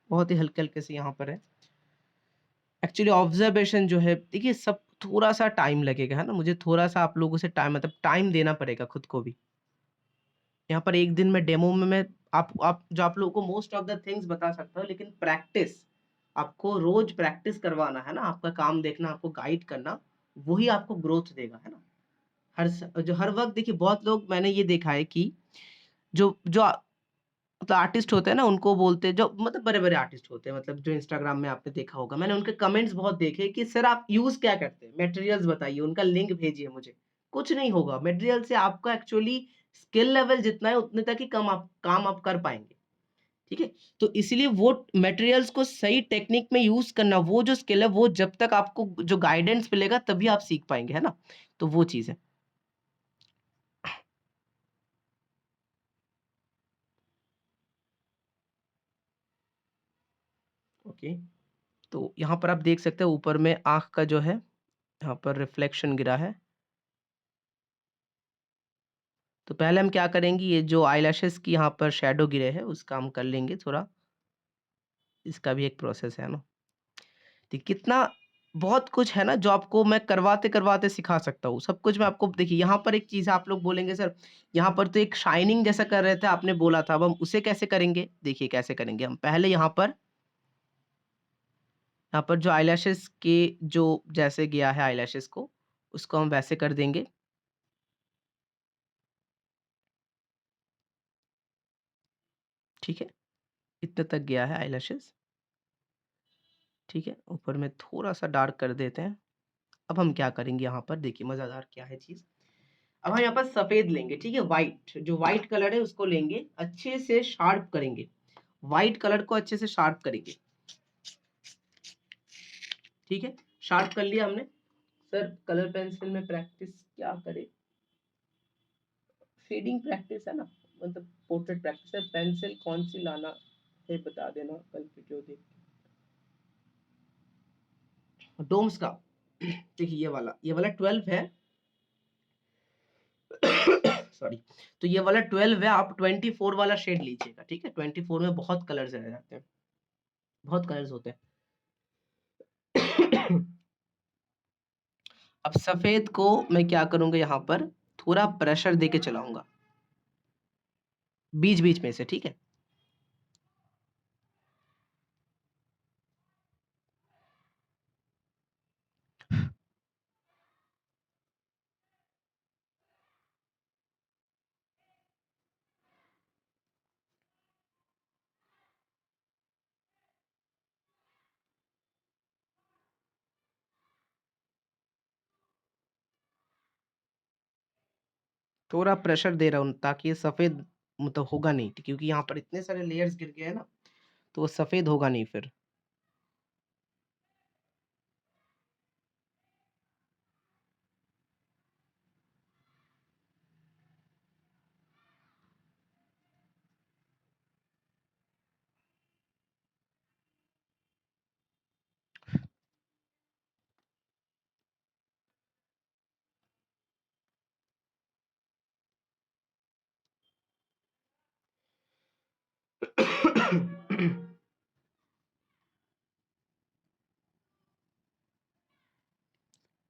बहुत ही हल्के हल्के से यहाँ पर है। एक्चुअली ऑब्जर्वेशन जो है देखिए सब थोड़ा सा टाइम लगेगा, है ना, मुझे थोड़ा सा आप लोगों से टाइम, मतलब टाइम देना पड़ेगा खुद को भी। यहाँ पर एक दिन में डेमो में मैं आप जो आप लोगों को मोस्ट ऑफ द थिंग्स बता सकता हूँ, लेकिन प्रैक्टिस आपको रोज प्रैक्टिस करवाना है ना, आपका काम देखना, आपको गाइड करना, वही आपको ग्रोथ देगा, है ना। जो हर वक्त देखिए बहुत लोग मैंने ये देखा है कि जो जो मतलब आर्टिस्ट होते हैं ना, उनको बोलते हैं, जो मतलब बड़े बड़े आर्टिस्ट होते हैं, मतलब जो इंस्टाग्राम में आपने देखा होगा, मैंने उनके कमेंट्स बहुत देखे कि सर आप यूज क्या करते हैं, मटेरियल्स बताइए, उनका लिंक भेजिए मुझे। कुछ नहीं होगा मटेरियल से, आपका एक्चुअली स्किल लेवल जितना है उतने तक ही काम आप कर पाएंगे, ठीक है। तो इसीलिए वो मटेरियल्स को सही टेक्निक में यूज करना, वो जो स्किल है वो जब तक आपको जो गाइडेंस मिलेगा तभी आप सीख पाएंगे, है ना। तो वो चीज है। ओके, तो यहाँ पर आप देख सकते हैं ऊपर में आंख का जो है यहाँ पर रिफ्लेक्शन गिरा है। तो पहले हम क्या करेंगे, ये जो आईलैशेस की यहाँ पर शेडो गिरे हैं उसका हम कर लेंगे थोड़ा, इसका भी एक प्रोसेस है ना। तो कितना बहुत कुछ है ना जो आपको मैं करवाते करवाते सिखा सकता हूँ, सब कुछ मैं आपको। देखिए यहाँ पर एक चीज आप लोग बोलेंगे सर यहाँ पर तो एक शाइनिंग जैसा कर रहे थे आपने बोला था, अब हम उसे कैसे करेंगे, देखिए कैसे करेंगे हम। पहले यहाँ पर जो आईलैशेस के जो जैसे गया है आईलैशेस को, उसको हम वैसे कर देंगे, ठीक है। इतने तक गया है आईलैशेस, ठीक है। ऊपर में थोड़ा सा डार्क कर देते हैं। अब हम क्या करेंगे यहाँ पर, देखिए मजेदार क्या है चीज। अब हम यहाँ पर सफेद लेंगे, ठीक है, व्हाइट, जो व्हाइट कलर है उसको लेंगे, अच्छे से शार्प करेंगे, व्हाइट कलर को अच्छे से शार्प करेंगे, ठीक है। शार्प कर लिया हमने। सर कलर पेंसिल में प्रैक्टिस क्या करे, शेडिंग प्रैक्टिस है ना, मतलब पोर्ट्रेट प्रैक्टिस है, पेंसिल कौन सी लाना है बता देना, कल वीडियो देख डोम्स का। देखिए ये वाला 12 है। सॉरी, तो ये वाला 12 है, आप 24 वाला शेड लीजिएगा, ठीक है। 24 में बहुत कलर्स रह जाते हैं, बहुत कलर्स होते हैं। अब सफेद को मैं क्या करूंगा, यहाँ पर थोड़ा प्रेशर देके चलाऊंगा बीच बीच में से, ठीक है। थोड़ा प्रेशर दे रहा हूँ ताकि ये सफ़ेद मतलब होगा नहीं, क्योंकि यहाँ पर इतने सारे लेयर्स गिर गए हैं ना, तो वो सफ़ेद होगा नहीं फिर।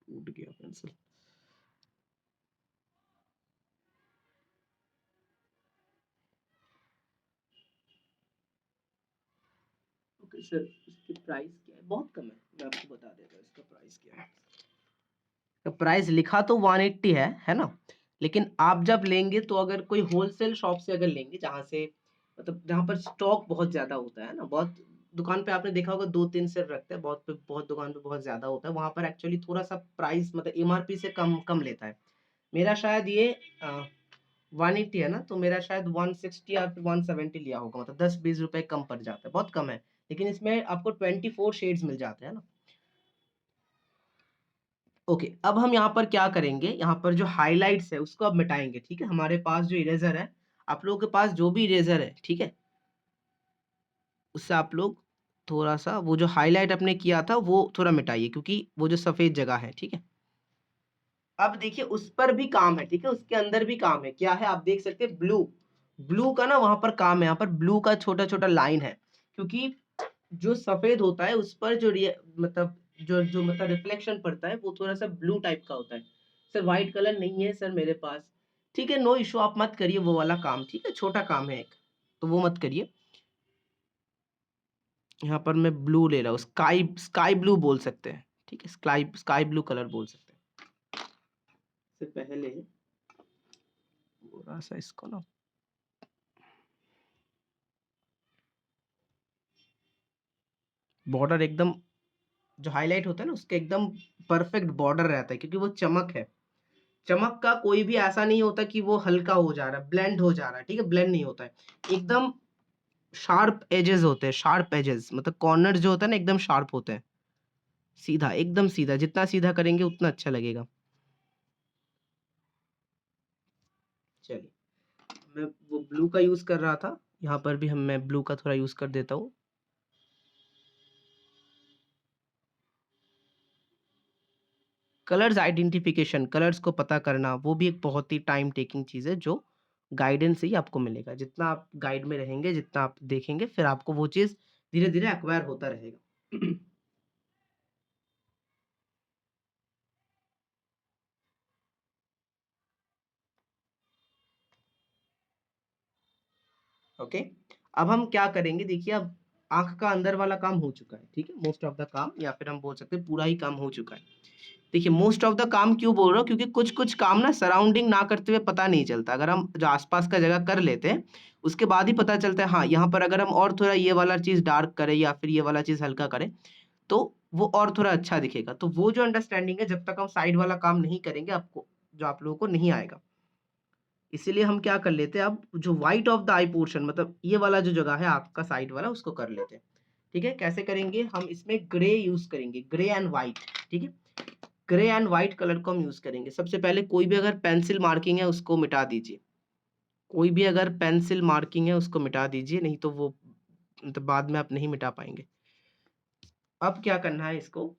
टूट गया पेंसिल। ओके सर, इसकी प्राइस क्या है? बहुत कम है, मैं आपको बता देता हूँ इसका प्राइस क्या है। तो प्राइस लिखा तो 180 है ना? लेकिन आप जब लेंगे तो अगर कोई होलसेल शॉप से अगर लेंगे, जहाँ से मतलब जहाँ पर स्टॉक बहुत ज़्यादा होता है ना, बहुत दुकान पे आपने देखा होगा 2-3 सिर्फ रखते हैं, बहुत पे बहुत दुकान पे बहुत ज़्यादा होता है, वहाँ पर एक्चुअली थोड़ा-सा प्राइस मतलब एमआरपी से कम कम लेता है। मेरा शायद ये 180 है ना, तो मेरा शायद 160 या फिर 170 लिया होगा, मतलब 10-20 रुपए कम पड़ जाता है, बहुत कम है। लेकिन इसमें आपको 24 शेड्स मिल जाते हैं ना। ओके, अब हम यहाँ पर क्या करेंगे, यहाँ पर जो हाइलाइट्स है उसको अब मिटाएंगे, ठीक है? हमारे पास जो इरेजर है, आप लोगों के पास जो भी इरेजर है, ठीक है, उससे आप लोग थोड़ा सा वो जो हाईलाइट आपने किया था वो थोड़ा मिटाइए, क्योंकि वो जो सफेद जगह है, ठीक है? अब देखिए उस पर भी काम है, ठीक है, उसके अंदर भी काम है, क्या है आप देख सकते हैं, ब्लू ब्लू का ना वहां पर काम है, यहाँ पर ब्लू का छोटा छोटा लाइन है, क्योंकि जो सफेद होता है उस पर जो मतलब जो जो मतलब रिफ्लेक्शन पड़ता है वो थोड़ा सा ब्लू टाइप का होता है। सर व्हाइट कलर नहीं है सर मेरे पास। ठीक है, नो इशू, आप मत करिए वो वाला काम, ठीक है, छोटा काम है एक, तो वो मत करिए। यहाँ पर मैं ब्लू ले रहा हूँ, स्काई स्काई ब्लू बोल सकते हैं, ठीक है, स्काई स्काई ब्लू कलर बोल सकते हैं। से पहले थोड़ा सा इसको ना बॉर्डर एकदम, जो हाईलाइट होता है ना उसके एकदम परफेक्ट बॉर्डर रहता है, क्योंकि वो चमक है। चमक का कोई भी ऐसा नहीं होता कि वो हल्का हो जा रहा है, ब्लेंड हो जा रहा है, ठीक है, ब्लेंड नहीं होता है, एकदम शार्प एजेस होते हैं, शार्प एजेस मतलब कॉर्नर जो होता है ना एकदम शार्प होते हैं, सीधा एकदम सीधा, जितना सीधा करेंगे उतना अच्छा लगेगा। चलिए, मैं वो ब्लू का यूज कर रहा था, यहाँ पर भी हम मैं ब्लू का थोड़ा यूज कर देता हूँ। कलर्स आइडेंटिफिकेशन, कलर्स को पता करना, वो भी एक बहुत ही टाइम टेकिंग चीज़ है, जो गाइडेंस से ही आपको मिलेगा। जितना आप गाइड में रहेंगे, जितना आप देखेंगे, फिर आपको वो चीज़ धीरे-धीरे एक्वायर होता रहेगा। ओके, अब हम क्या करेंगे, देखिए अब आँख का अंदर वाला काम हो चुका है, ठीक है? मोस्ट ऑफ द काम, या फिर हम बोल सकते हैं पूरा ही काम हो चुका है। देखिए मोस्ट ऑफ द काम क्यों बोल रहा हूँ, क्योंकि कुछ-कुछ काम ना सराउंडिंग ना करते हुए पता नहीं चलता। अगर हम जो आस-पास का जगह कर लेते हैं, उसके बाद ही पता चलता है, हाँ, यहाँ पर अगर हम और थोड़ा ये वाला चीज़ डार्क करें या फिर ये वाला चीज़ हल्का करें, तो वो और थोड़ा अच्छा दिखेगा। तो वो जो अंडरस्टैंडिंग है, जब तक हम साइड वाला काम नहीं करेंगे, आपको जो आप लोगों को नहीं आएगा। इसीलिए हम क्या कर लेते हैं, अब जो white of the I portion मतलब ये वाला जो जगह है आपका साइड वाला, उसको कर लेते हैं। ठीक है, कैसे करेंगे, हम इसमें ग्रे यूज़ करेंगे, ग्रे एंड व्हाइट, ठीक है? ग्रे एंड व्हाइट कलर को हम यूज़ करेंगे। सबसे पहले कोई भी अगर पेंसिल मार्किंग है उसको मिटा दीजिए। कोई भी अगर पेंसिल मार्किंग है उसको मिटा दीजिए, नहीं तो वो मतलब बाद में आप नहीं मिटा पाएँगे। अब क्या करना है, इसको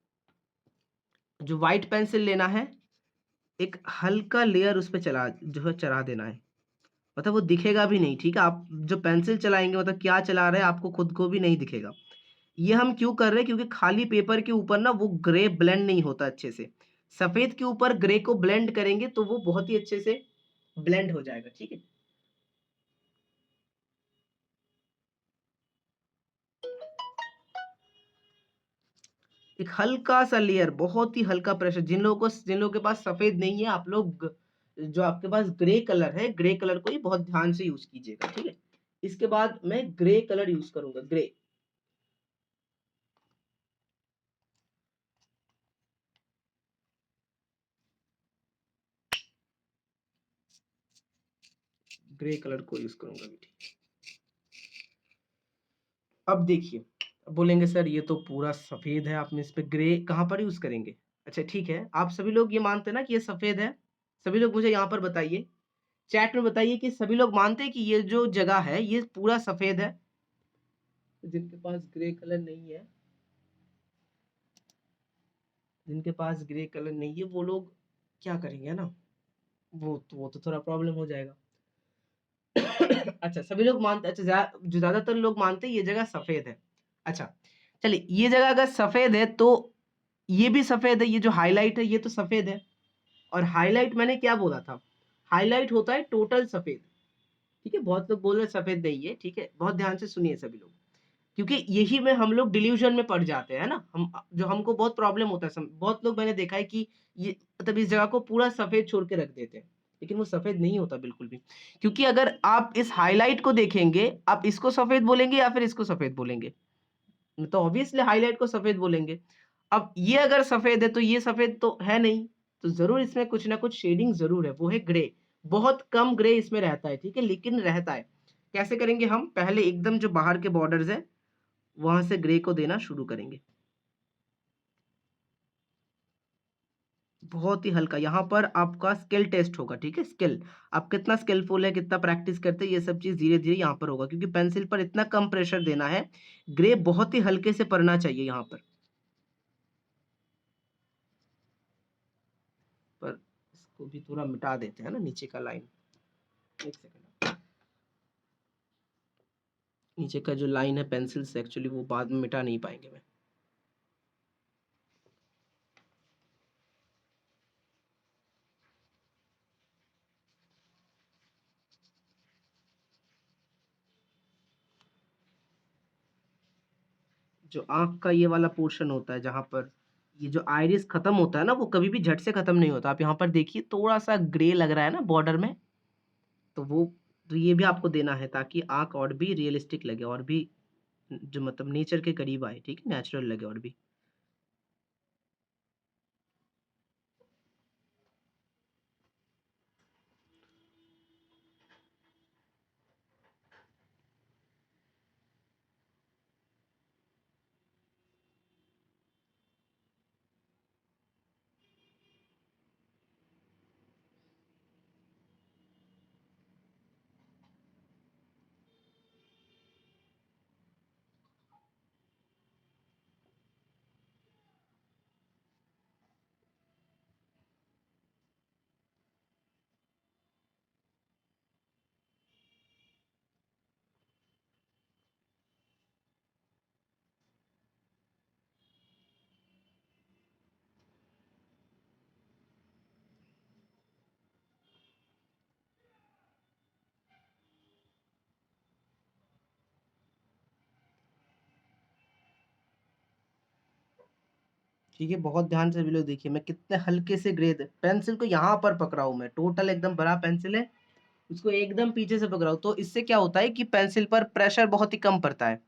जो व्हाइट पेंसिल लेना है, एक हल्का लेयर उस पे चला जो है चढ़ा देना है। मतलब वो दिखेगा भी नहीं, ठीक है? आप जो पेंसिल चलाएँगे मतलब क्या चला रहे हैं आपको खुद को भी नहीं दिखेगा। ये हम क्यों कर रहे हैं? क्योंकि खाली पेपर के ऊपर ना वो ग्रे ब्लेंड नहीं होता अच्छे से। सफ़ेद के ऊपर ग्रे को ब्लेंड करेंगे तो वो बहुत ही अच्छे से ब्लेंड हो जाएगा, ठीक है? एक हल्का-सा लेयर, बहुत ही हल्का प्रेशर, जिन लोगों के पास सफ़ेद नहीं है, आप लोग जो आपके पास ग्रे कलर है, ग्रे कलर को ही बहुत ध्यान से यूज़ कीजिएगा, ठीक है? इसके बाद मैं ग्रे कलर यूज़ करूँगा, ग्रे। ग्रे कलर को यूज करूंगा अभी, ठीक। अब देखिए, बोलेंगे सर ये तो पूरा सफेद है, आपने इस पे ग्रे कहाँ पर यूज करेंगे? अच्छा ठीक है, आप सभी लोग ये मानते हैं ना कि ये सफेद है? सभी लोग मुझे यहाँ पर बताइए, चैट में बताइए कि सभी लोग मानते हैं कि ये जो जगह है ये पूरा सफेद है? जिनके पास ग्रे कलर नहीं है, जिनके पास ग्रे कलर नहीं है वो लोग क्या करेंगे ना, वो तो थोड़ा प्रॉब्लम हो जाएगा। अच्छा सभी लोग मानते, अच्छा जो ज्यादातर लोग मानते हैं ये जगह सफेद है। अच्छा चलिए, ये जगह अगर सफेद है तो ये भी सफेद है, ये जो हाईलाइट है ये तो सफेद है। और हाईलाइट मैंने क्या बोला था? हाईलाइट होता है टोटल सफेद, ठीक है। बहुत लोग बोल रहे सफेद नहीं है, ठीक है, बहुत ध्यान से सुनिए सभी लोग, क्योंकि यही में हम लोग डिल्यूजन में पड़ जाते हैं ना, हम जो हमको बहुत प्रॉब्लम होता है बहुत लोग मैंने देखा है कि ये मतलब इस जगह को पूरा सफेद छोड़ के रख देते हैं, लेकिन वो सफेद नहीं होता बिल्कुल भी। क्योंकि अगर आप इस हाईलाइट को देखेंगे, आप इसको सफेद बोलेंगे या फिर इसको सफेद बोलेंगे? तो ऑब्वियसली हाईलाइट को सफेद बोलेंगे। अब ये अगर सफेद है तो ये सफेद तो है नहीं, तो जरूर इसमें कुछ ना कुछ शेडिंग जरूर है, वो है ग्रे। बहुत कम ग्रे इसमें रहता है, ठीक है, लेकिन रहता है। कैसे करेंगे हम? पहले एकदम जो बाहर के बॉर्डर्स है वहां से ग्रे को देना शुरू करेंगे, बहुत ही हल्का। यहाँ पर आपका स्किल टेस्ट होगा, ठीक है, स्किल, आप कितना स्किलफुल है, कितना प्रैक्टिस करते हैं, ये सब चीज धीरे धीरे यहाँ पर होगा, क्योंकि पेंसिल पर इतना कम प्रेशर देना है। ग्रे बहुत ही हल्के से पड़ना चाहिए यहाँ पर इसको भी थोड़ा मिटा देते हैं ना, नीचे का लाइन, एक सेकंड। नीचे का जो लाइन है पेंसिल से, एक्चुअली वो बाद में मिटा नहीं पाएंगे मैं। जो आंख का ये वाला पोर्शन होता है, जहां पर ये जो आइरिस खत्म होता है ना, वो कभी भी झट से खत्म नहीं होता। आप यहाँ पर देखिए थोड़ा सा ग्रे लग रहा है ना बॉर्डर में, तो वो, तो ये भी आपको देना है ताकि आंख और भी रियलिस्टिक लगे, और भी जो मतलब नेचर के करीब आए, ठीक है, नेचुरल लगे और भी। ठीक है, बहुत ध्यान से भी लोग देखिए, मैं कितने हल्के से ग्रे पेंसिल को यहाँ पर पकड़ा हूं मैं, टोटल एकदम बड़ा पेंसिल है, उसको एकदम पीछे से पकड़ा हूं, तो इससे क्या होता है कि पेंसिल पर प्रेशर बहुत ही कम पड़ता है।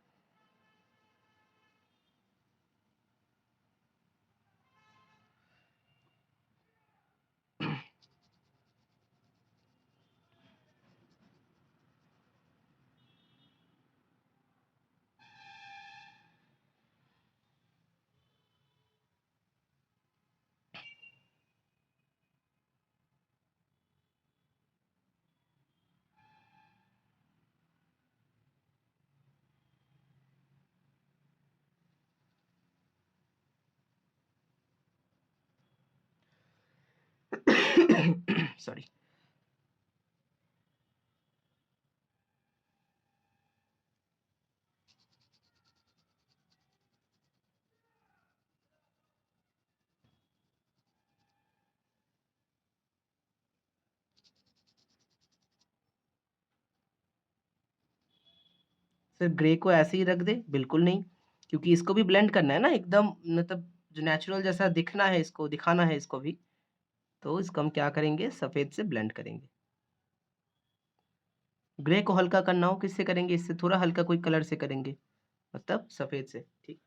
सॉरी। सिर्फ ग्रे को ऐसे ही रख दे? बिल्कुल नहीं, क्योंकि इसको भी ब्लेंड करना है ना एकदम, मतलब जो नेचुरल जैसा दिखना है, इसको दिखाना है इसको भी, तो इसको हम क्या करेंगे, सफेद से ब्लेंड करेंगे। ग्रे को हल्का करना हो किससे करेंगे? इससे थोड़ा हल्का कोई कलर से करेंगे, मतलब सफेद से, ठीक।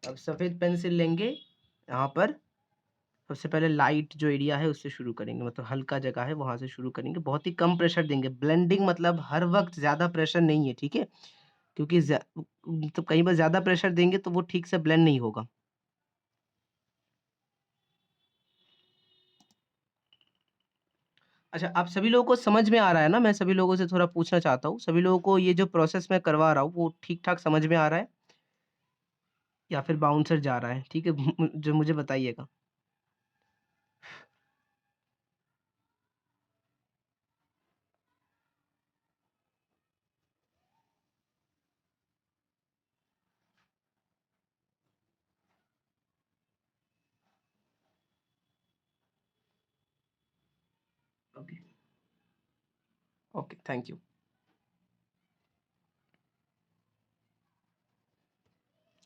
अब सफेद पेंसिल लेंगे, यहाँ पर सबसे पहले लाइट जो एरिया है उससे शुरू करेंगे, मतलब हल्का जगह है वहाँ से शुरू करेंगे। बहुत ही कम प्रेशर देंगे। ब्लेंडिंग मतलब हर वक़्त ज़्यादा प्रेशर नहीं है, ठीक है? क्योंकि मतलब कई बार ज़्यादा प्रेशर देंगे तो वो ठीक से ब्लेंड नहीं होगा। अच्छा, आप सभी लोगों को समझ में आ रहा है ना? मैं सभी लोगों से थोड़ा पूछना चाहता हूँ, सभी लोगों को ये जो प्रोसेस मैं करवा रहा हूँ, वो ठीक-ठाक समझ में आ रहा है? या फिर बाउंसर जा रहा है? ठीक है, जो मुझे बताइएगा। Okay, okay, thank you.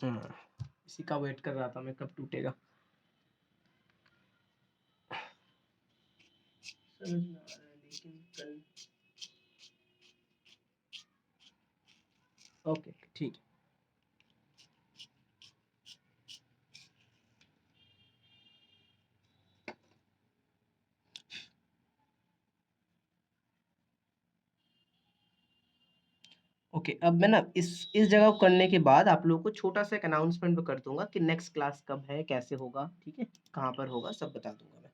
हाँ, इसी का वेट कर रहा था मैं, कब टूटेगा। समझ में आ रहा है लेकिन कल। ओके, ठीक है। ओके, अब मैं ना इस जगह को करने के बाद आप लोगों को छोटा-सा एक अनाउंसमेंट भी कर दूँगा कि नेक्स्ट क्लास कब है, कैसे होगा, ठीक है? कहाँ पर होगा, सब बता दूँगा मैं।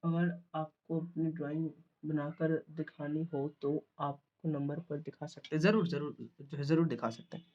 अगर आपको अपनी ड्राइंग बनाकर दिखानी हो तो आप नंबर पर दिखा सकते हैं। ज़रूर, ज़रूर, जो है ज़रूर दिखा सकते हैं।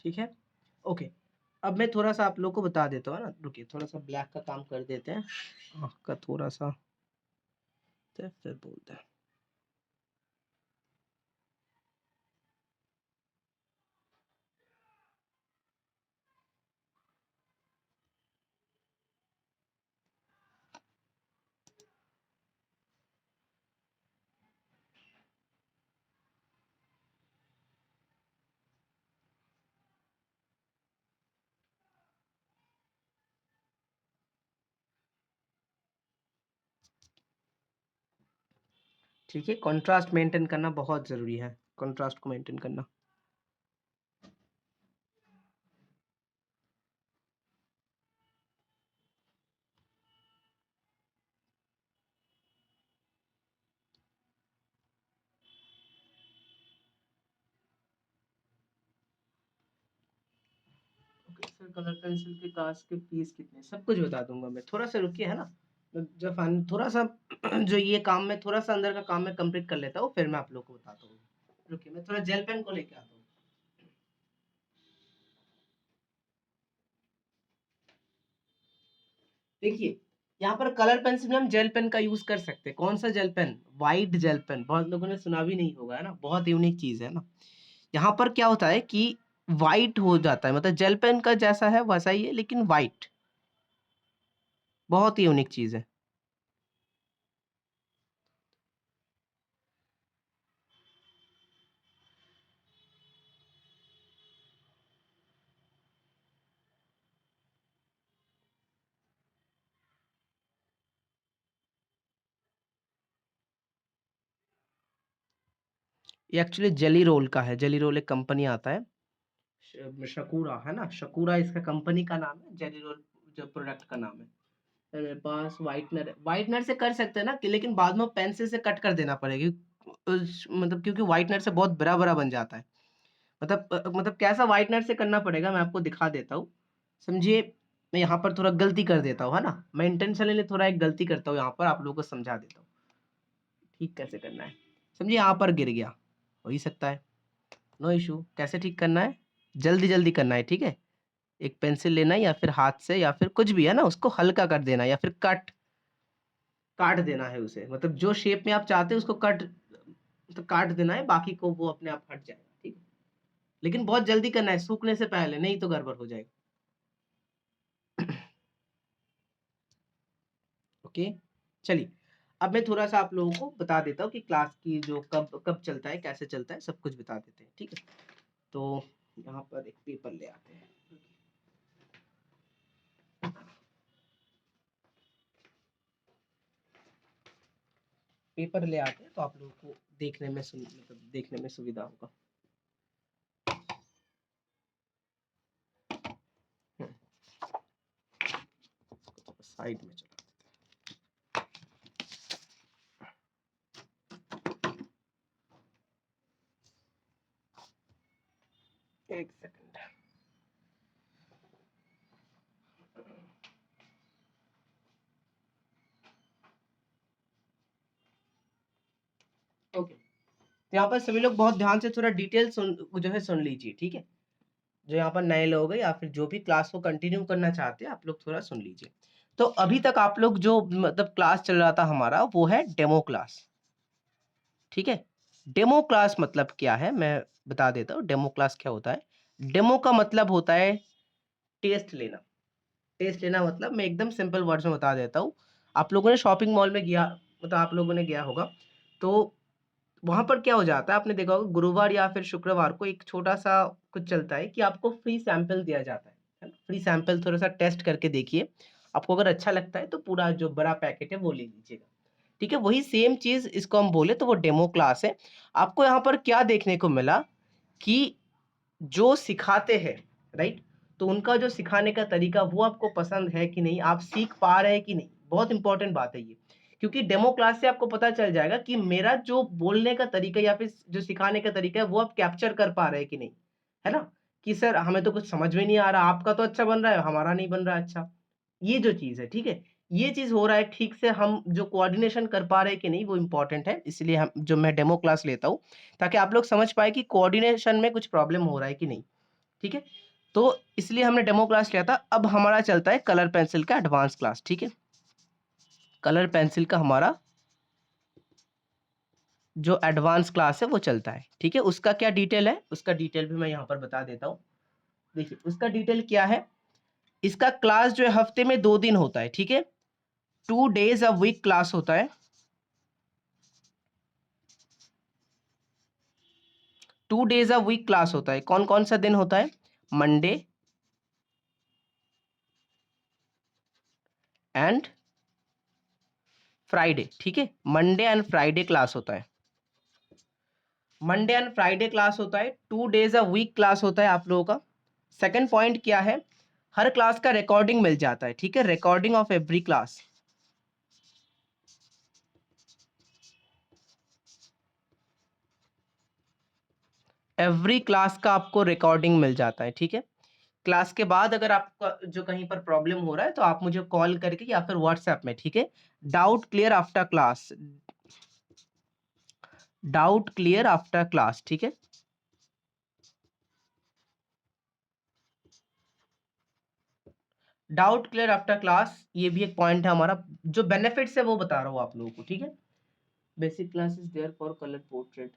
ठीक है? ओके, अब मैं थोड़ा-सा आप लोग को बता देता हूँ, है ना? रुकिए, थोड़ा-सा ब्लैक का काम कर देते हैं। आँख का थोड़ा-सा फिर बोलते हैं। ठीक है? कॉन्ट्रास्ट मेंटेन करना बहुत ज़रूरी है, कॉन्ट्रास्ट को मेंटेन करना। ओके, सर कलर पेंसिल के कास्ट के फीस कितने? सब कुछ बता दूँगा मैं, थोड़ा-सा रुकिए, है ना? जब थोड़ा-सा जो ये काम मैं थोड़ा-सा अंदर का काम मैं कंप्लीट कर लेता हूँ, फिर मैं आप लोग को बताता हूँ। रुकिए, मैं थोड़ा जेल पेन को लेके आता हूँ। देखिए, यहाँ पर कलर पेंसिल में हम जेल पेन का यूज़ कर सकते हैं। कौन सा gel pen? White gel pen. बहुत लोगों ने सुना भी नहीं होगा, है ना? बहुत यूनिक चीज़ है ना? यहाँ पर क्या होता है कि व्हाइट हो जाता है, मतलब जेल पेन का जैसा है वैसा ही है लेकिन व्हाइट। बहुत ही यूनिक चीज़ है। ये एक्चुअली जेली रोल का है। जेली रोल एक कंपनी आता है। शकूरा है ना? शकूरा इसका कंपनी का नाम है। जेली रोल जो प्रोडक्ट का नाम है। फिर मेरे पास व्हाइटनर है। व्हाइटनर से कर सकते हैं ना कि लेकिन बाद में पेंसिल से कट कर देना पड़ेगा। मतलब क्योंकि व्हाइटनर से बहुत बड़ा-बड़ा बन जाता है। मतलब कैसा व्हाइटनर से करना पड़ेगा मैं आपको दिखा देता हूँ। समझिए मैं यहाँ पर थोड़ा गलती कर देता हूँ, है ना, मैं इंटेंशनली थोड़ा एक गलती करता हूँ यहाँ पर, आप लोगों को समझा देता हूँ ठीक कैसे करना है। समझिए यहाँ पर गिर गया, हो ही सकता है, नो इशू। कैसे ठीक करना है, जल्दी जल्दी करना है, ठीक है। एक पेंसिल लेना है या फिर हाथ से या फिर कुछ भी, है ना, उसको हल्का कर देना है या फिर काट देना है उसे, मतलब जो शेप में आप चाहते हैं उसको तो काट देना है, बाकी को वो अपने आप हट जाएगा, ठीक है। लेकिन बहुत जल्दी करना है, सूखने से पहले, नहीं तो गड़बड़ हो जाएगा। ओके, चलिए अब मैं थोड़ा सा आप लोगों को बता देता हूँ कि क्लास की जो कब कब चलता है, कैसे चलता है, सब कुछ बता देते हैं, ठीक है। तो यहाँ पर एक पेपर ले आते हैं, पेपर ले आते हैं तो आप लोगों को देखने में मतलब देखने में सुविधा होगा। साइड में चला, एक सेकंड। ओके, तो यहाँ पर सभी लोग बहुत ध्यान से थोड़ा डिटेल जो है सुन लीजिए, ठीक है। जो यहाँ पर नए लोग हैं या फिर जो भी क्लास को कंटिन्यू करना चाहते हैं, आप लोग थोड़ा सुन लीजिए। तो अभी तक आप लोग जो मतलब क्लास चल रहा था हमारा, वो है डेमो क्लास, ठीक है। डेमो क्लास मतलब क्या है, मैं बता देता हूँ डेमो क्लास क्या होता है। डेमो का मतलब होता है टेस्ट लेना। टेस्ट लेना मतलब मैं एकदम सिंपल वर्ड्स में बता देता हूँ। आप लोगों ने शॉपिंग मॉल में गया, मतलब आप लोगों ने गया होगा, तो वहां पर क्या हो जाता है, आपने देखा होगा गुरुवार या फिर शुक्रवार को एक छोटा सा कुछ चलता है कि आपको फ्री सैंपल दिया जाता है ना। फ्री सैंपल थोड़ा सा टेस्ट करके देखिए, आपको अगर अच्छा लगता है तो पूरा जो बड़ा पैकेट है वो ले लीजिएगा, ठीक है। वही सेम चीज इसको हम बोले तो वो डेमो क्लास है। आपको यहाँ पर क्या देखने को मिला कि जो सिखाते हैं, राइट, तो उनका जो सिखाने का तरीका वो आपको पसंद है कि नहीं, आप सीख पा रहे हैं कि नहीं, बहुत इंपॉर्टेंट बात है ये। क्योंकि डेमो क्लास से आपको पता चल जाएगा कि मेरा जो बोलने का तरीका या फिर जो सिखाने का तरीका है वो आप कैप्चर कर पा रहे हैं कि नहीं, है ना। कि सर हमें तो कुछ समझ में नहीं आ रहा, आपका तो अच्छा बन रहा है, हमारा नहीं बन रहा अच्छा। ये जो चीज है, ठीक है, ये चीज हो रहा है ठीक से, हम जो कोऑर्डिनेशन कर पा रहे हैं कि नहीं, वो इंपॉर्टेंट है। इसलिए हम जो मैं डेमो क्लास लेता हूँ ताकि आप लोग समझ पाए कि कोऑर्डिनेशन में कुछ प्रॉब्लम हो रहा है कि नहीं, ठीक है। तो इसलिए हमने डेमो क्लास लिया था। अब हमारा चलता है कलर पेंसिल का एडवांस क्लास, ठीक है। कलर पेंसिल का हमारा जो एडवांस क्लास है वो चलता है, ठीक है। उसका क्या डिटेल है, उसका डिटेल भी मैं यहाँ पर बता देता हूँ। देखिए उसका डिटेल क्या है, इसका क्लास जो है हफ्ते में 2 दिन होता है, ठीक है। 2 days अ वीक क्लास होता है। 2 days अ वीक क्लास होता है। कौन कौन सा दिन होता है, मंडे एंड फ्राइडे, ठीक है। मंडे एंड फ्राइडे क्लास होता है। मंडे एंड फ्राइडे क्लास होता है। 2 days अ वीक क्लास होता है आप लोगों का। सेकंड पॉइंट क्या है, हर क्लास का रिकॉर्डिंग मिल जाता है, ठीक है। Recording of every class, every class का आपको रिकॉर्डिंग मिल जाता है, ठीक है। क्लास के बाद अगर आपका जो कहीं पर प्रॉब्लम हो रहा है तो आप मुझे कॉल करके या फिर व्हाट्सएप में, ठीक है। Doubt clear after class, doubt clear after class, ठीक है। डाउट क्लियर आफ्टर क्लास, ये भी एक पॉइंट है हमारा। जो बेनिफिट्स है वो बता रहा हूँ आप लोगों को, ठीक है। Basic class is there for colour portrait.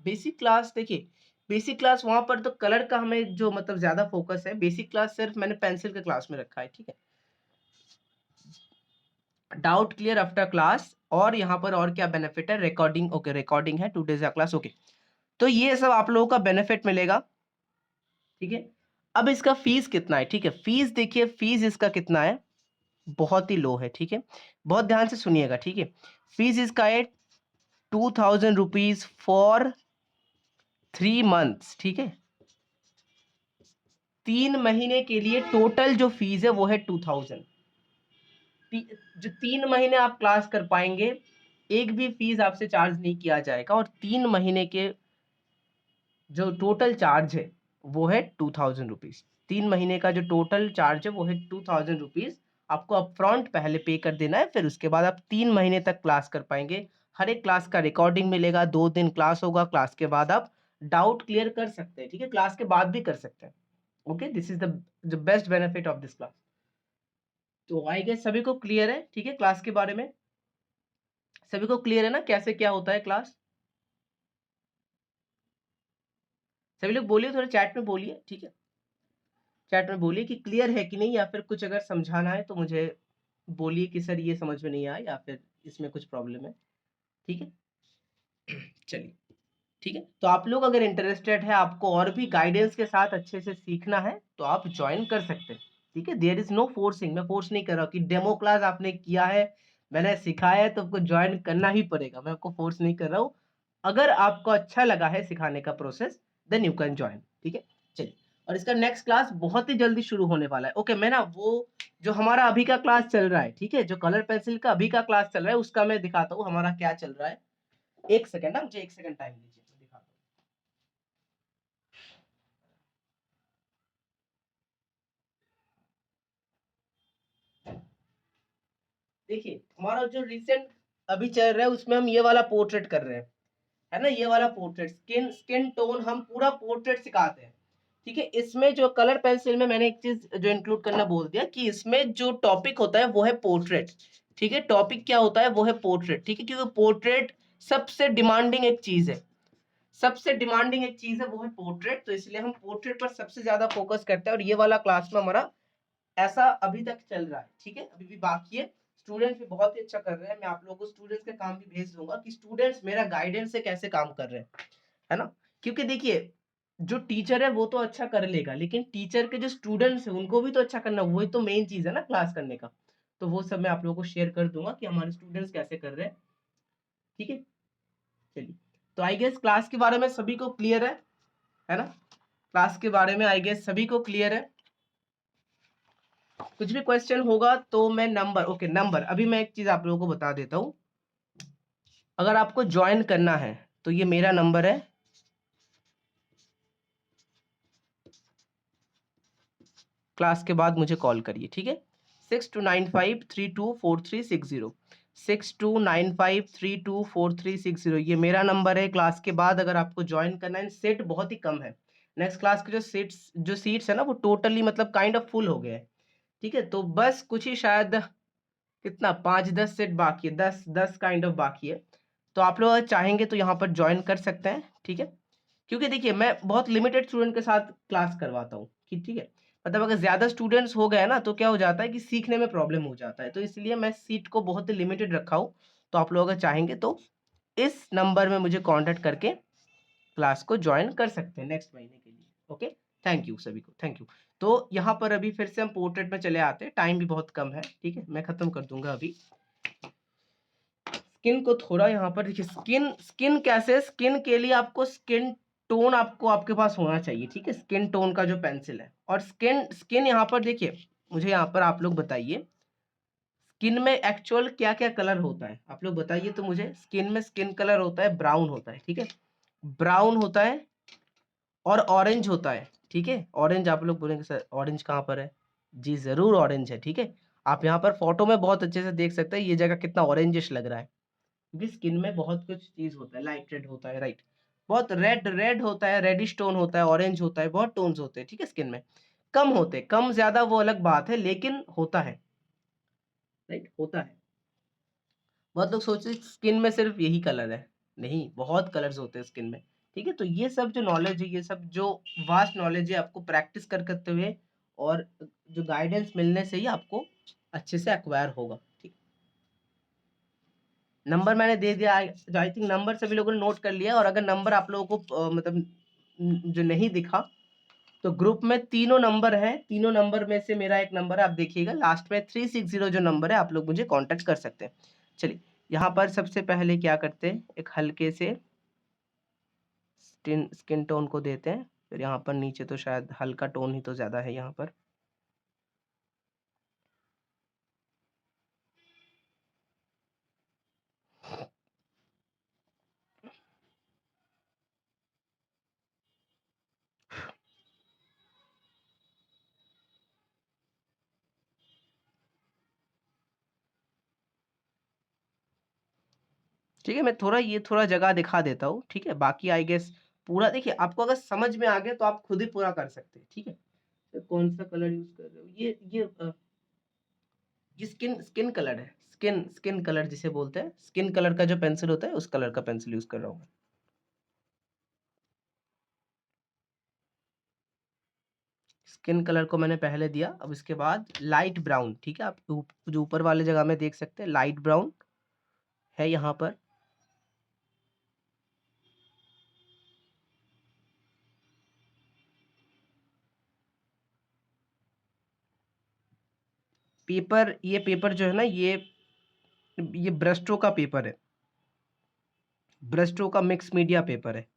Basic class देखिए, बेसिक क्लास वहां पर तो कलर का हमें जो मतलब ज्यादा फोकस है, बेसिक क्लास सिर्फ मैंने पेंसिल के क्लास में रखा है, ठीक है। डाउट क्लियर आफ्टर क्लास, और यहाँ पर और क्या बेनिफिट है, रिकॉर्डिंग, ओके रिकॉर्डिंग है 2 days का क्लास, ओके। तो ये सब आप लोगों का बेनिफिट मिलेगा, ठीक है। अब इसका फीस कितना है, ठीक है। फीस देखिए, फीस इसका कितना है, बहुत ही लो है, ठीक है। बहुत ध्यान से सुनिएगा, ठीक है। फीस इसका है 2000 रुपीज फॉर 3 months, ठीक है। 3 महीने के लिए टोटल जो फीस है वो है 2000। जो 3 महीने आप क्लास कर पाएंगे, एक भी फीस आपसे चार्ज नहीं किया जाएगा, और 3 महीने के जो टोटल चार्ज है वो है 2000 रुपीज। 3 महीने का जो टोटल चार्ज है वो है 2000 रुपीज़। आपको अपफ्रंट पहले पे कर देना है, फिर उसके बाद आप 3 महीने तक क्लास कर पाएंगे। हर एक क्लास का रिकॉर्डिंग मिलेगा, 2 दिन क्लास होगा, क्लास के बाद आप डाउट क्लियर कर सकते हैं, ठीक है, क्लास के बाद भी कर सकते हैं। Okay, this is the best benefit of this class. तो आई गेस सभी को क्लियर है, ठीक है, क्लास के बारे में सभी को क्लियर है ना, कैसे क्या होता है क्लास? सभी लोग बोलिए, थोड़ा चैट में बोलिए, ठीक है, चैट में बोलिए कि क्लियर है कि नहीं, या फिर कुछ अगर समझाना है तो मुझे बोलिए कि सर ये समझ में नहीं आया या फिर इसमें कुछ प्रॉब्लम है, ठीक है। चलिए, ठीक है, तो आप लोग अगर इंटरेस्टेड है, आपको और भी गाइडेंस के साथ अच्छे से सीखना है तो आप ज्वाइन कर सकते हैं, ठीक है। देयर इज नो फोर्सिंग, मैं फोर्स नहीं कर रहा हूँ कि डेमो क्लास आपने किया है, मैंने सिखाया है तो आपको ज्वाइन करना ही पड़ेगा, मैं आपको फोर्स नहीं कर रहा हूँ। अगर आपको अच्छा लगा है सिखाने का process, then you can join, ठीक है। चलिए, और इसका नेक्स्ट क्लास बहुत ही जल्दी शुरू होने वाला है। ओके, मैं ना वो जो हमारा अभी का क्लास चल रहा है, ठीक है, जो कलर पेंसिल का अभी का क्लास चल रहा है उसका मैं दिखाता हूँ हमारा क्या चल रहा है। एक सेकंड ना, मुझे एक सेकंड टाइम दीजिए, मैं दिखाता हूँ। देखिए, हमारा जो रिसेंट अभी चल रहा है उसमें हम ये वाला पोर्ट्रेट कर रहे हैं, है ना, ये वाला पोर्ट्रेट, स्किन स्किन टोन, हम पूरा पोर्ट्रेट सिखाते हैं, ठीक है। इसमें जो कलर पेंसिल में मैंने एक चीज जो इंक्लूड करना बोल दिया कि इसमें जो टॉपिक होता है वो है पोर्ट्रेट, ठीक है, टॉपिक क्या होता है वो है पोर्ट्रेट, ठीक है, क्योंकि पोर्ट्रेट सबसे डिमांडिंग एक चीज है, सबसे डिमांडिंग एक चीज है वो है पोर्ट्रेट, तो इसलिए हम पोर्ट्रेट पर सबसे ज्यादा फोकस करते हैं। और ये वाला क्लास में हमारा ऐसा अभी तक चल रहा है, ठीक है, अभी भी बाकी है। स्टूडेंट्स भी बहुत ही अच्छा कर रहे हैं, मैं आप लोगों को स्टूडेंट्स के काम भी भेज दूंगा कि स्टूडेंट्स मेरा गाइडेंस से कैसे काम कर रहे हैं, है ना। क्योंकि देखिए, जो टीचर है वो तो अच्छा कर लेगा, लेकिन टीचर के जो स्टूडेंट्स हैं उनको भी तो अच्छा करना, वही तो मेन चीज है ना क्लास करने का। तो वो सब मैं आप लोगों को शेयर कर दूंगा कि हमारे स्टूडेंट्स कैसे कर रहे हैं, ठीक है। चलिए, तो आई गेस क्लास के बारे में सभी को क्लियर है ना, क्लास के बारे में आई गेस सभी को क्लियर है। कुछ भी क्वेश्चन होगा तो मैं नंबर, ओके, नंबर अभी मैं एक चीज आप लोगों को बता देता हूँ। अगर आपको ज्वाइन करना है तो ये मेरा नंबर है, क्लास के बाद मुझे कॉल करिए, ठीक है। 6295324360, 6295324360, ये मेरा नंबर है। क्लास के बाद अगर आपको ज्वाइन करना है, सीट बहुत ही कम है, नेक्स्ट क्लास के जो सीट्स है ना वो टोटली मतलब काइंड ऑफ फुल हो गए हैं, ठीक है। तो बस कुछ ही शायद कितना 5-10 सेट बाकी है, 10-10 काइंड ऑफ बाकी है। तो आप लोग अगर चाहेंगे तो यहाँ पर ज्वाइन कर सकते हैं, ठीक है। क्योंकि देखिए, मैं बहुत लिमिटेड स्टूडेंट के साथ क्लास करवाता हूँ कि ठीक है, मतलब अगर ज्यादा स्टूडेंट्स हो गए ना तो क्या हो जाता है कि सीखने में प्रॉब्लम हो जाता है, तो इसलिए मैं सीट को बहुत ही लिमिटेड रखा हूँ। तो आप लोग अगर चाहेंगे तो इस नंबर में मुझे कांटेक्ट करके क्लास को ज्वाइन कर सकते हैं नेक्स्ट महीने के लिए। ओके, थैंक यू सभी को, थैंक यू। तो यहाँ पर अभी फिर से हम पोर्ट्रेट में चले आते हैं, टाइम भी बहुत कम है, ठीक है, मैं खत्म कर दूंगा अभी। स्किन को थोड़ा यहाँ पर देखिए, स्किन स्किन कैसे, स्किन के लिए आपको स्किन टोन आपको आपके पास होना चाहिए, ठीक है, स्किन टोन का जो पेंसिल है। और स्किन स्किन यहाँ पर देखिए, मुझे यहाँ पर आप लोग बताइए स्किन में एक्चुअल क्या क्या कलर होता है, आप लोग बताइए तो मुझे। स्किन में स्किन कलर होता है ब्राउन होता है, ठीक है, ब्राउन होता है और ऑरेंज होता है, ठीक है। ऑरेंज आप लोग बोलेंगे सर ऑरेंज कहाँ पर है, जी जरूर ऑरेंज है, ठीक है। आप यहाँ पर फोटो में बहुत अच्छे से देख सकते हैं ये जगह कितना ऑरेंजिश लग रहा है, क्योंकि स्किन में बहुत कुछ चीज होता है, लाइट रेड होता है, राइट, बहुत रेड रेड होता है, रेडिश टोन होता है, ऑरेंज होता है, बहुत टोन्स होते हैं, ठीक है। स्किन में कम होते हैं, कम ज्यादा वो अलग बात है, लेकिन होता है, राइट, होता है। बहुत लोग सोचते हैं स्किन में सिर्फ यही कलर है, नहीं, बहुत कलर्स होते हैं स्किन में, ठीक है। तो ये सब जो नॉलेज है, ये सब जो वास्ट नॉलेज है, आपको प्रैक्टिस कर करते हुए और जो गाइडेंस मिलने से ही आपको अच्छे से एक्वायर होगा, ठीक। नंबर मैंने दे दिया, आई थिंक नंबर सभी लोगों ने नोट कर लिया। और अगर नंबर आप लोगों को मतलब जो नहीं दिखा तो ग्रुप में तीनों नंबर है, तीनों नंबर में से मेरा एक नंबर है, आप देखिएगा लास्ट में 360 जो नंबर है, आप लोग मुझे कांटेक्ट कर सकते हैं। चलिए, यहाँ पर सबसे पहले क्या करते हैं, एक हल्के से स्किन टोन को देते हैं, फिर यहाँ पर नीचे तो शायद हल्का टोन ही तो ज्यादा है यहाँ पर। ठीक है, मैं थोड़ा जगह दिखा देता हूँ, ठीक है? बाकी आई गेस पूरा देखिए, आपको अगर समझ में आ गया तो आप खुद ही पूरा कर सकते हैं, ठीक है? तो कौन-सा कलर यूज़ कर रहे हो? ये स्किन कलर है, स्किन कलर जिसे बोलते हैं, स्किन कलर का जो पेंसिल होता है, उस कलर का पेंसिल यूज़ कर रहा हूँ मैं। स्किन कलर को मैंने पहले दिया, अब इसके बाद लाइट ब्राउन, ठीक है? आप जो ऊपर वाले जगह में देख सकते हैं, लाइट ब्राउन है यहाँ पर। ये पेपर जो है ना, ये ब्रस्टो का पेपर है। ब्रस्टो का मिक्स मीडिया पेपर है।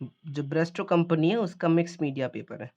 जो ब्रस्टो कंपनी है, उसका मिक्स मीडिया पेपर है।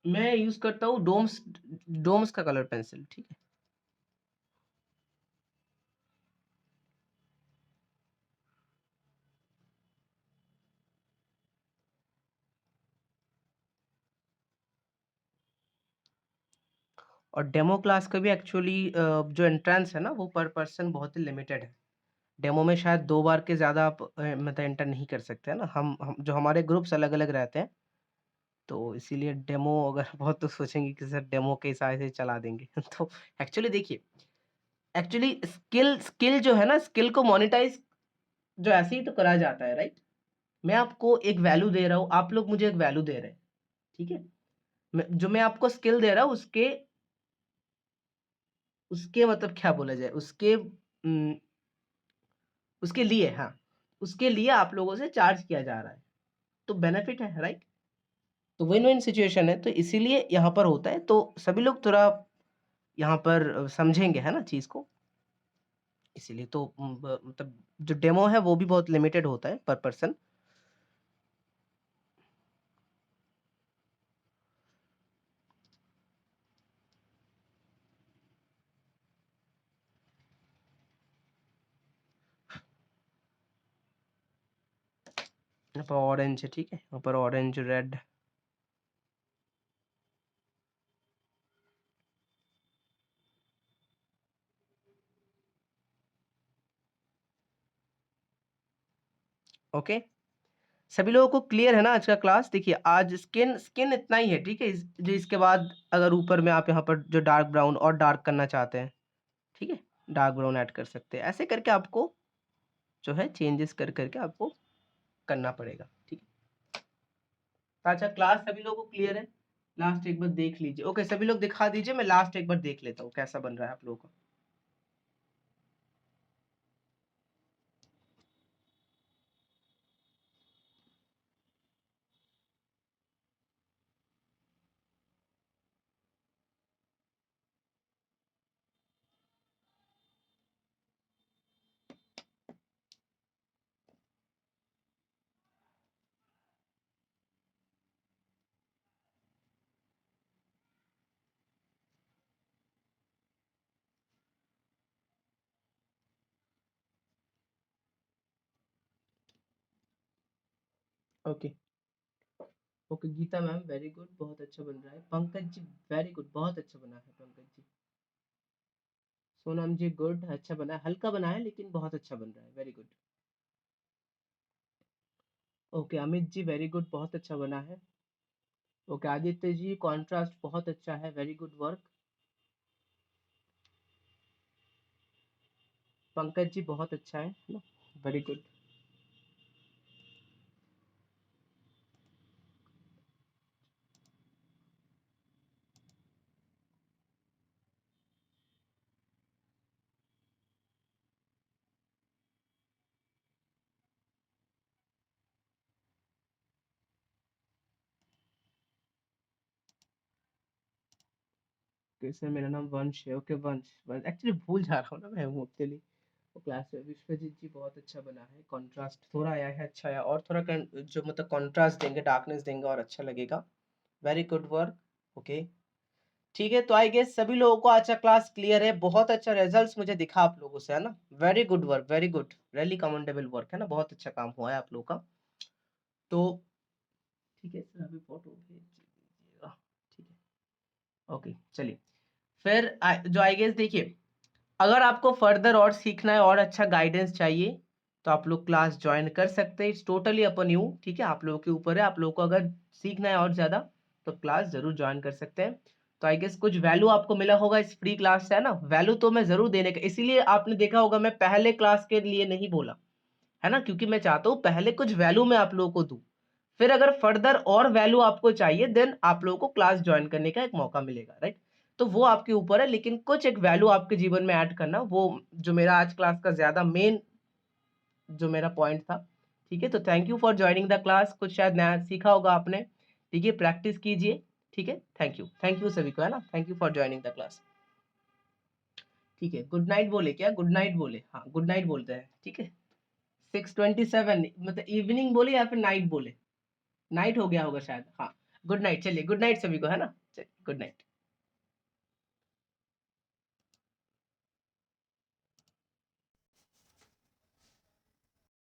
मैं यूज़ करता हूँ डोम्स का कलर पेंसिल, ठीक है? और डेमो क्लास का भी एक्चुअली जो एंट्रेंस है ना, वो पर पर्सन बहुत ही लिमिटेड है। डेमो में शायद 2 बार के ज़्यादा आप मतलब एंटर नहीं कर सकते हैं ना। हम जो हमारे ग्रुप्स अलग-अलग रहते हैं, तो इसीलिए डेमो अगर बहुत तो सोचेंगे कि सर डेमो के हिसाब से चला देंगे। तो एक्चुअली देखिए, एक्चुअली स्किल जो है ना, स्किल को मोनेटाइज़ जो ऐसे ही तो करा जाता है, राइट? मैं आपको एक वैल्यू दे रहा हूँ, आप लोग मुझे एक वैल्यू दे रहे हैं, ठीक है? मैं आपको स्किल दे रहा हूँ, उसके मतलब क्या बोला जाए, उसके लिए, हाँ, उसके लिए आप लोगों से चार्ज किया जा रहा है, तो बेनिफिट है, राइट? तो विन विन सिचुएशन है, तो इसीलिए यहाँ पर होता है, तो सभी लोग थोड़ा यहाँ पर समझेंगे, है ना, चीज़ को। इसीलिए तो मतलब जो डेमो है वो भी बहुत लिमिटेड होता है पर पर्सन। यहाँ पर ऑरेंज है, ठीक है? यहाँ पर ऑरेंज, रेड। ओके, सभी लोगों को क्लियर है ना आज का क्लास? देखिए, आज स्किन स्किन इतना ही है, ठीक है? जो इसके बाद अगर ऊपर में आप यहाँ पर जो डार्क ब्राउन और डार्क करना चाहते हैं, ठीक है? डार्क ब्राउन ऐड कर सकते हैं। ऐसे करके आपको जो है चेंजेस कर करके आपको करना पड़ेगा, ठीक है? तो अच्छा, क्लास सभी लोगों को क्लियर है? लास्ट एक बार देख लीजिए। ओके, सभी लोग दिखा दीजिए, मैं लास्ट एक बार देख लेता हूँ कैसा बन रहा है आप लोगों का। Okay, okay, Geeta ma'am very good, बहुत अच्छा बन रहा है। पंकज जी वेरी गुड, बहुत अच्छा बना है पंकज जी। सोनम जी गुड, अच्छा बना है, हल्का बना है लेकिन बहुत अच्छा बन रहा है, very good. Okay, Amit ji very good, बहुत अच्छा बना है। ओके, आदित्य जी कॉन्ट्रास्ट बहुत अच्छा है, very good work. Pankaj ji बहुत अच्छा है ना, वेरी गुड। सर मेरा नाम वंश है, ओके वंश, एक्चुअली भूल जा रहा हूँ ना मैं हूँ एक्चुअली वो क्लास में। विश्वजीत जी बहुत अच्छा बना है, कंट्रास्ट थोड़ा आया है, अच्छा है, और थोड़ा जो मतलब कंट्रास्ट देंगे, डार्कनेस देंगे और अच्छा लगेगा। वेरी गुड वर्क, ओके ठीक है। तो आई गेस सभी लोगों को अच्छा क्लास क्लियर है, बहुत अच्छा रिजल्ट्स मुझे दिखा आप लोगों से, है ना। Very good work, very good, really commendable work है ना, बहुत अच्छा काम हुआ है आप लोगों का। तो ठीक है सर, अभी फोटो भेज दीजिएगा, ठीक है, ओके चलिए। फिर जो आई गेस देखिए, अगर आपको फर्दर और सीखना है और अच्छा गाइडेंस चाहिए तो आप लोग क्लास ज्वाइन कर सकते हैं, इट्स टोटली अपन यू, ठीक है, आप लोगों के ऊपर है। आप लोगों को अगर सीखना है और ज़्यादा तो क्लास जरूर ज्वाइन कर सकते हैं। तो आई गेस कुछ वैल्यू आपको मिला होगा इस फ्री क्लास से, है ना। वैल्यू तो मैं जरूर देने का, इसीलिए आपने देखा होगा मैं पहले क्लास के लिए नहीं बोला, है ना, क्योंकि मैं चाहता हूँ पहले कुछ वैल्यू मैं आप लोगों को दूं, फिर अगर फर्दर और वैल्यू आपको चाहिए देन आप लोगों को क्लास ज्वाइन करने का एक मौका मिलेगा, राइट। तो वो आपके ऊपर है, लेकिन कुछ एक वैल्यू आपके जीवन में ऐड करना, वो जो मेरा आज क्लास का ज्यादा मेन जो मेरा पॉइंट था, ठीक है। तो thank you for joining the class, कुछ शायद नया सीखा होगा आपने, ठीक है, प्रैक्टिस कीजिए, ठीक है। थैंक यू सभी को, है ना, thank you for joining the class, ठीक है। गुड नाइट बोले क्या, गुड नाइट बोले, हाँ गुड नाइट बोलते हैं, ठीक है। 6:27 मतलब इवनिंग बोले या फिर नाइट बोले, नाइट हो गया होगा शायद, हाँ। गुड नाइट, चलिए गुड नाइट सभी को, है ना, चलिए गुड नाइट।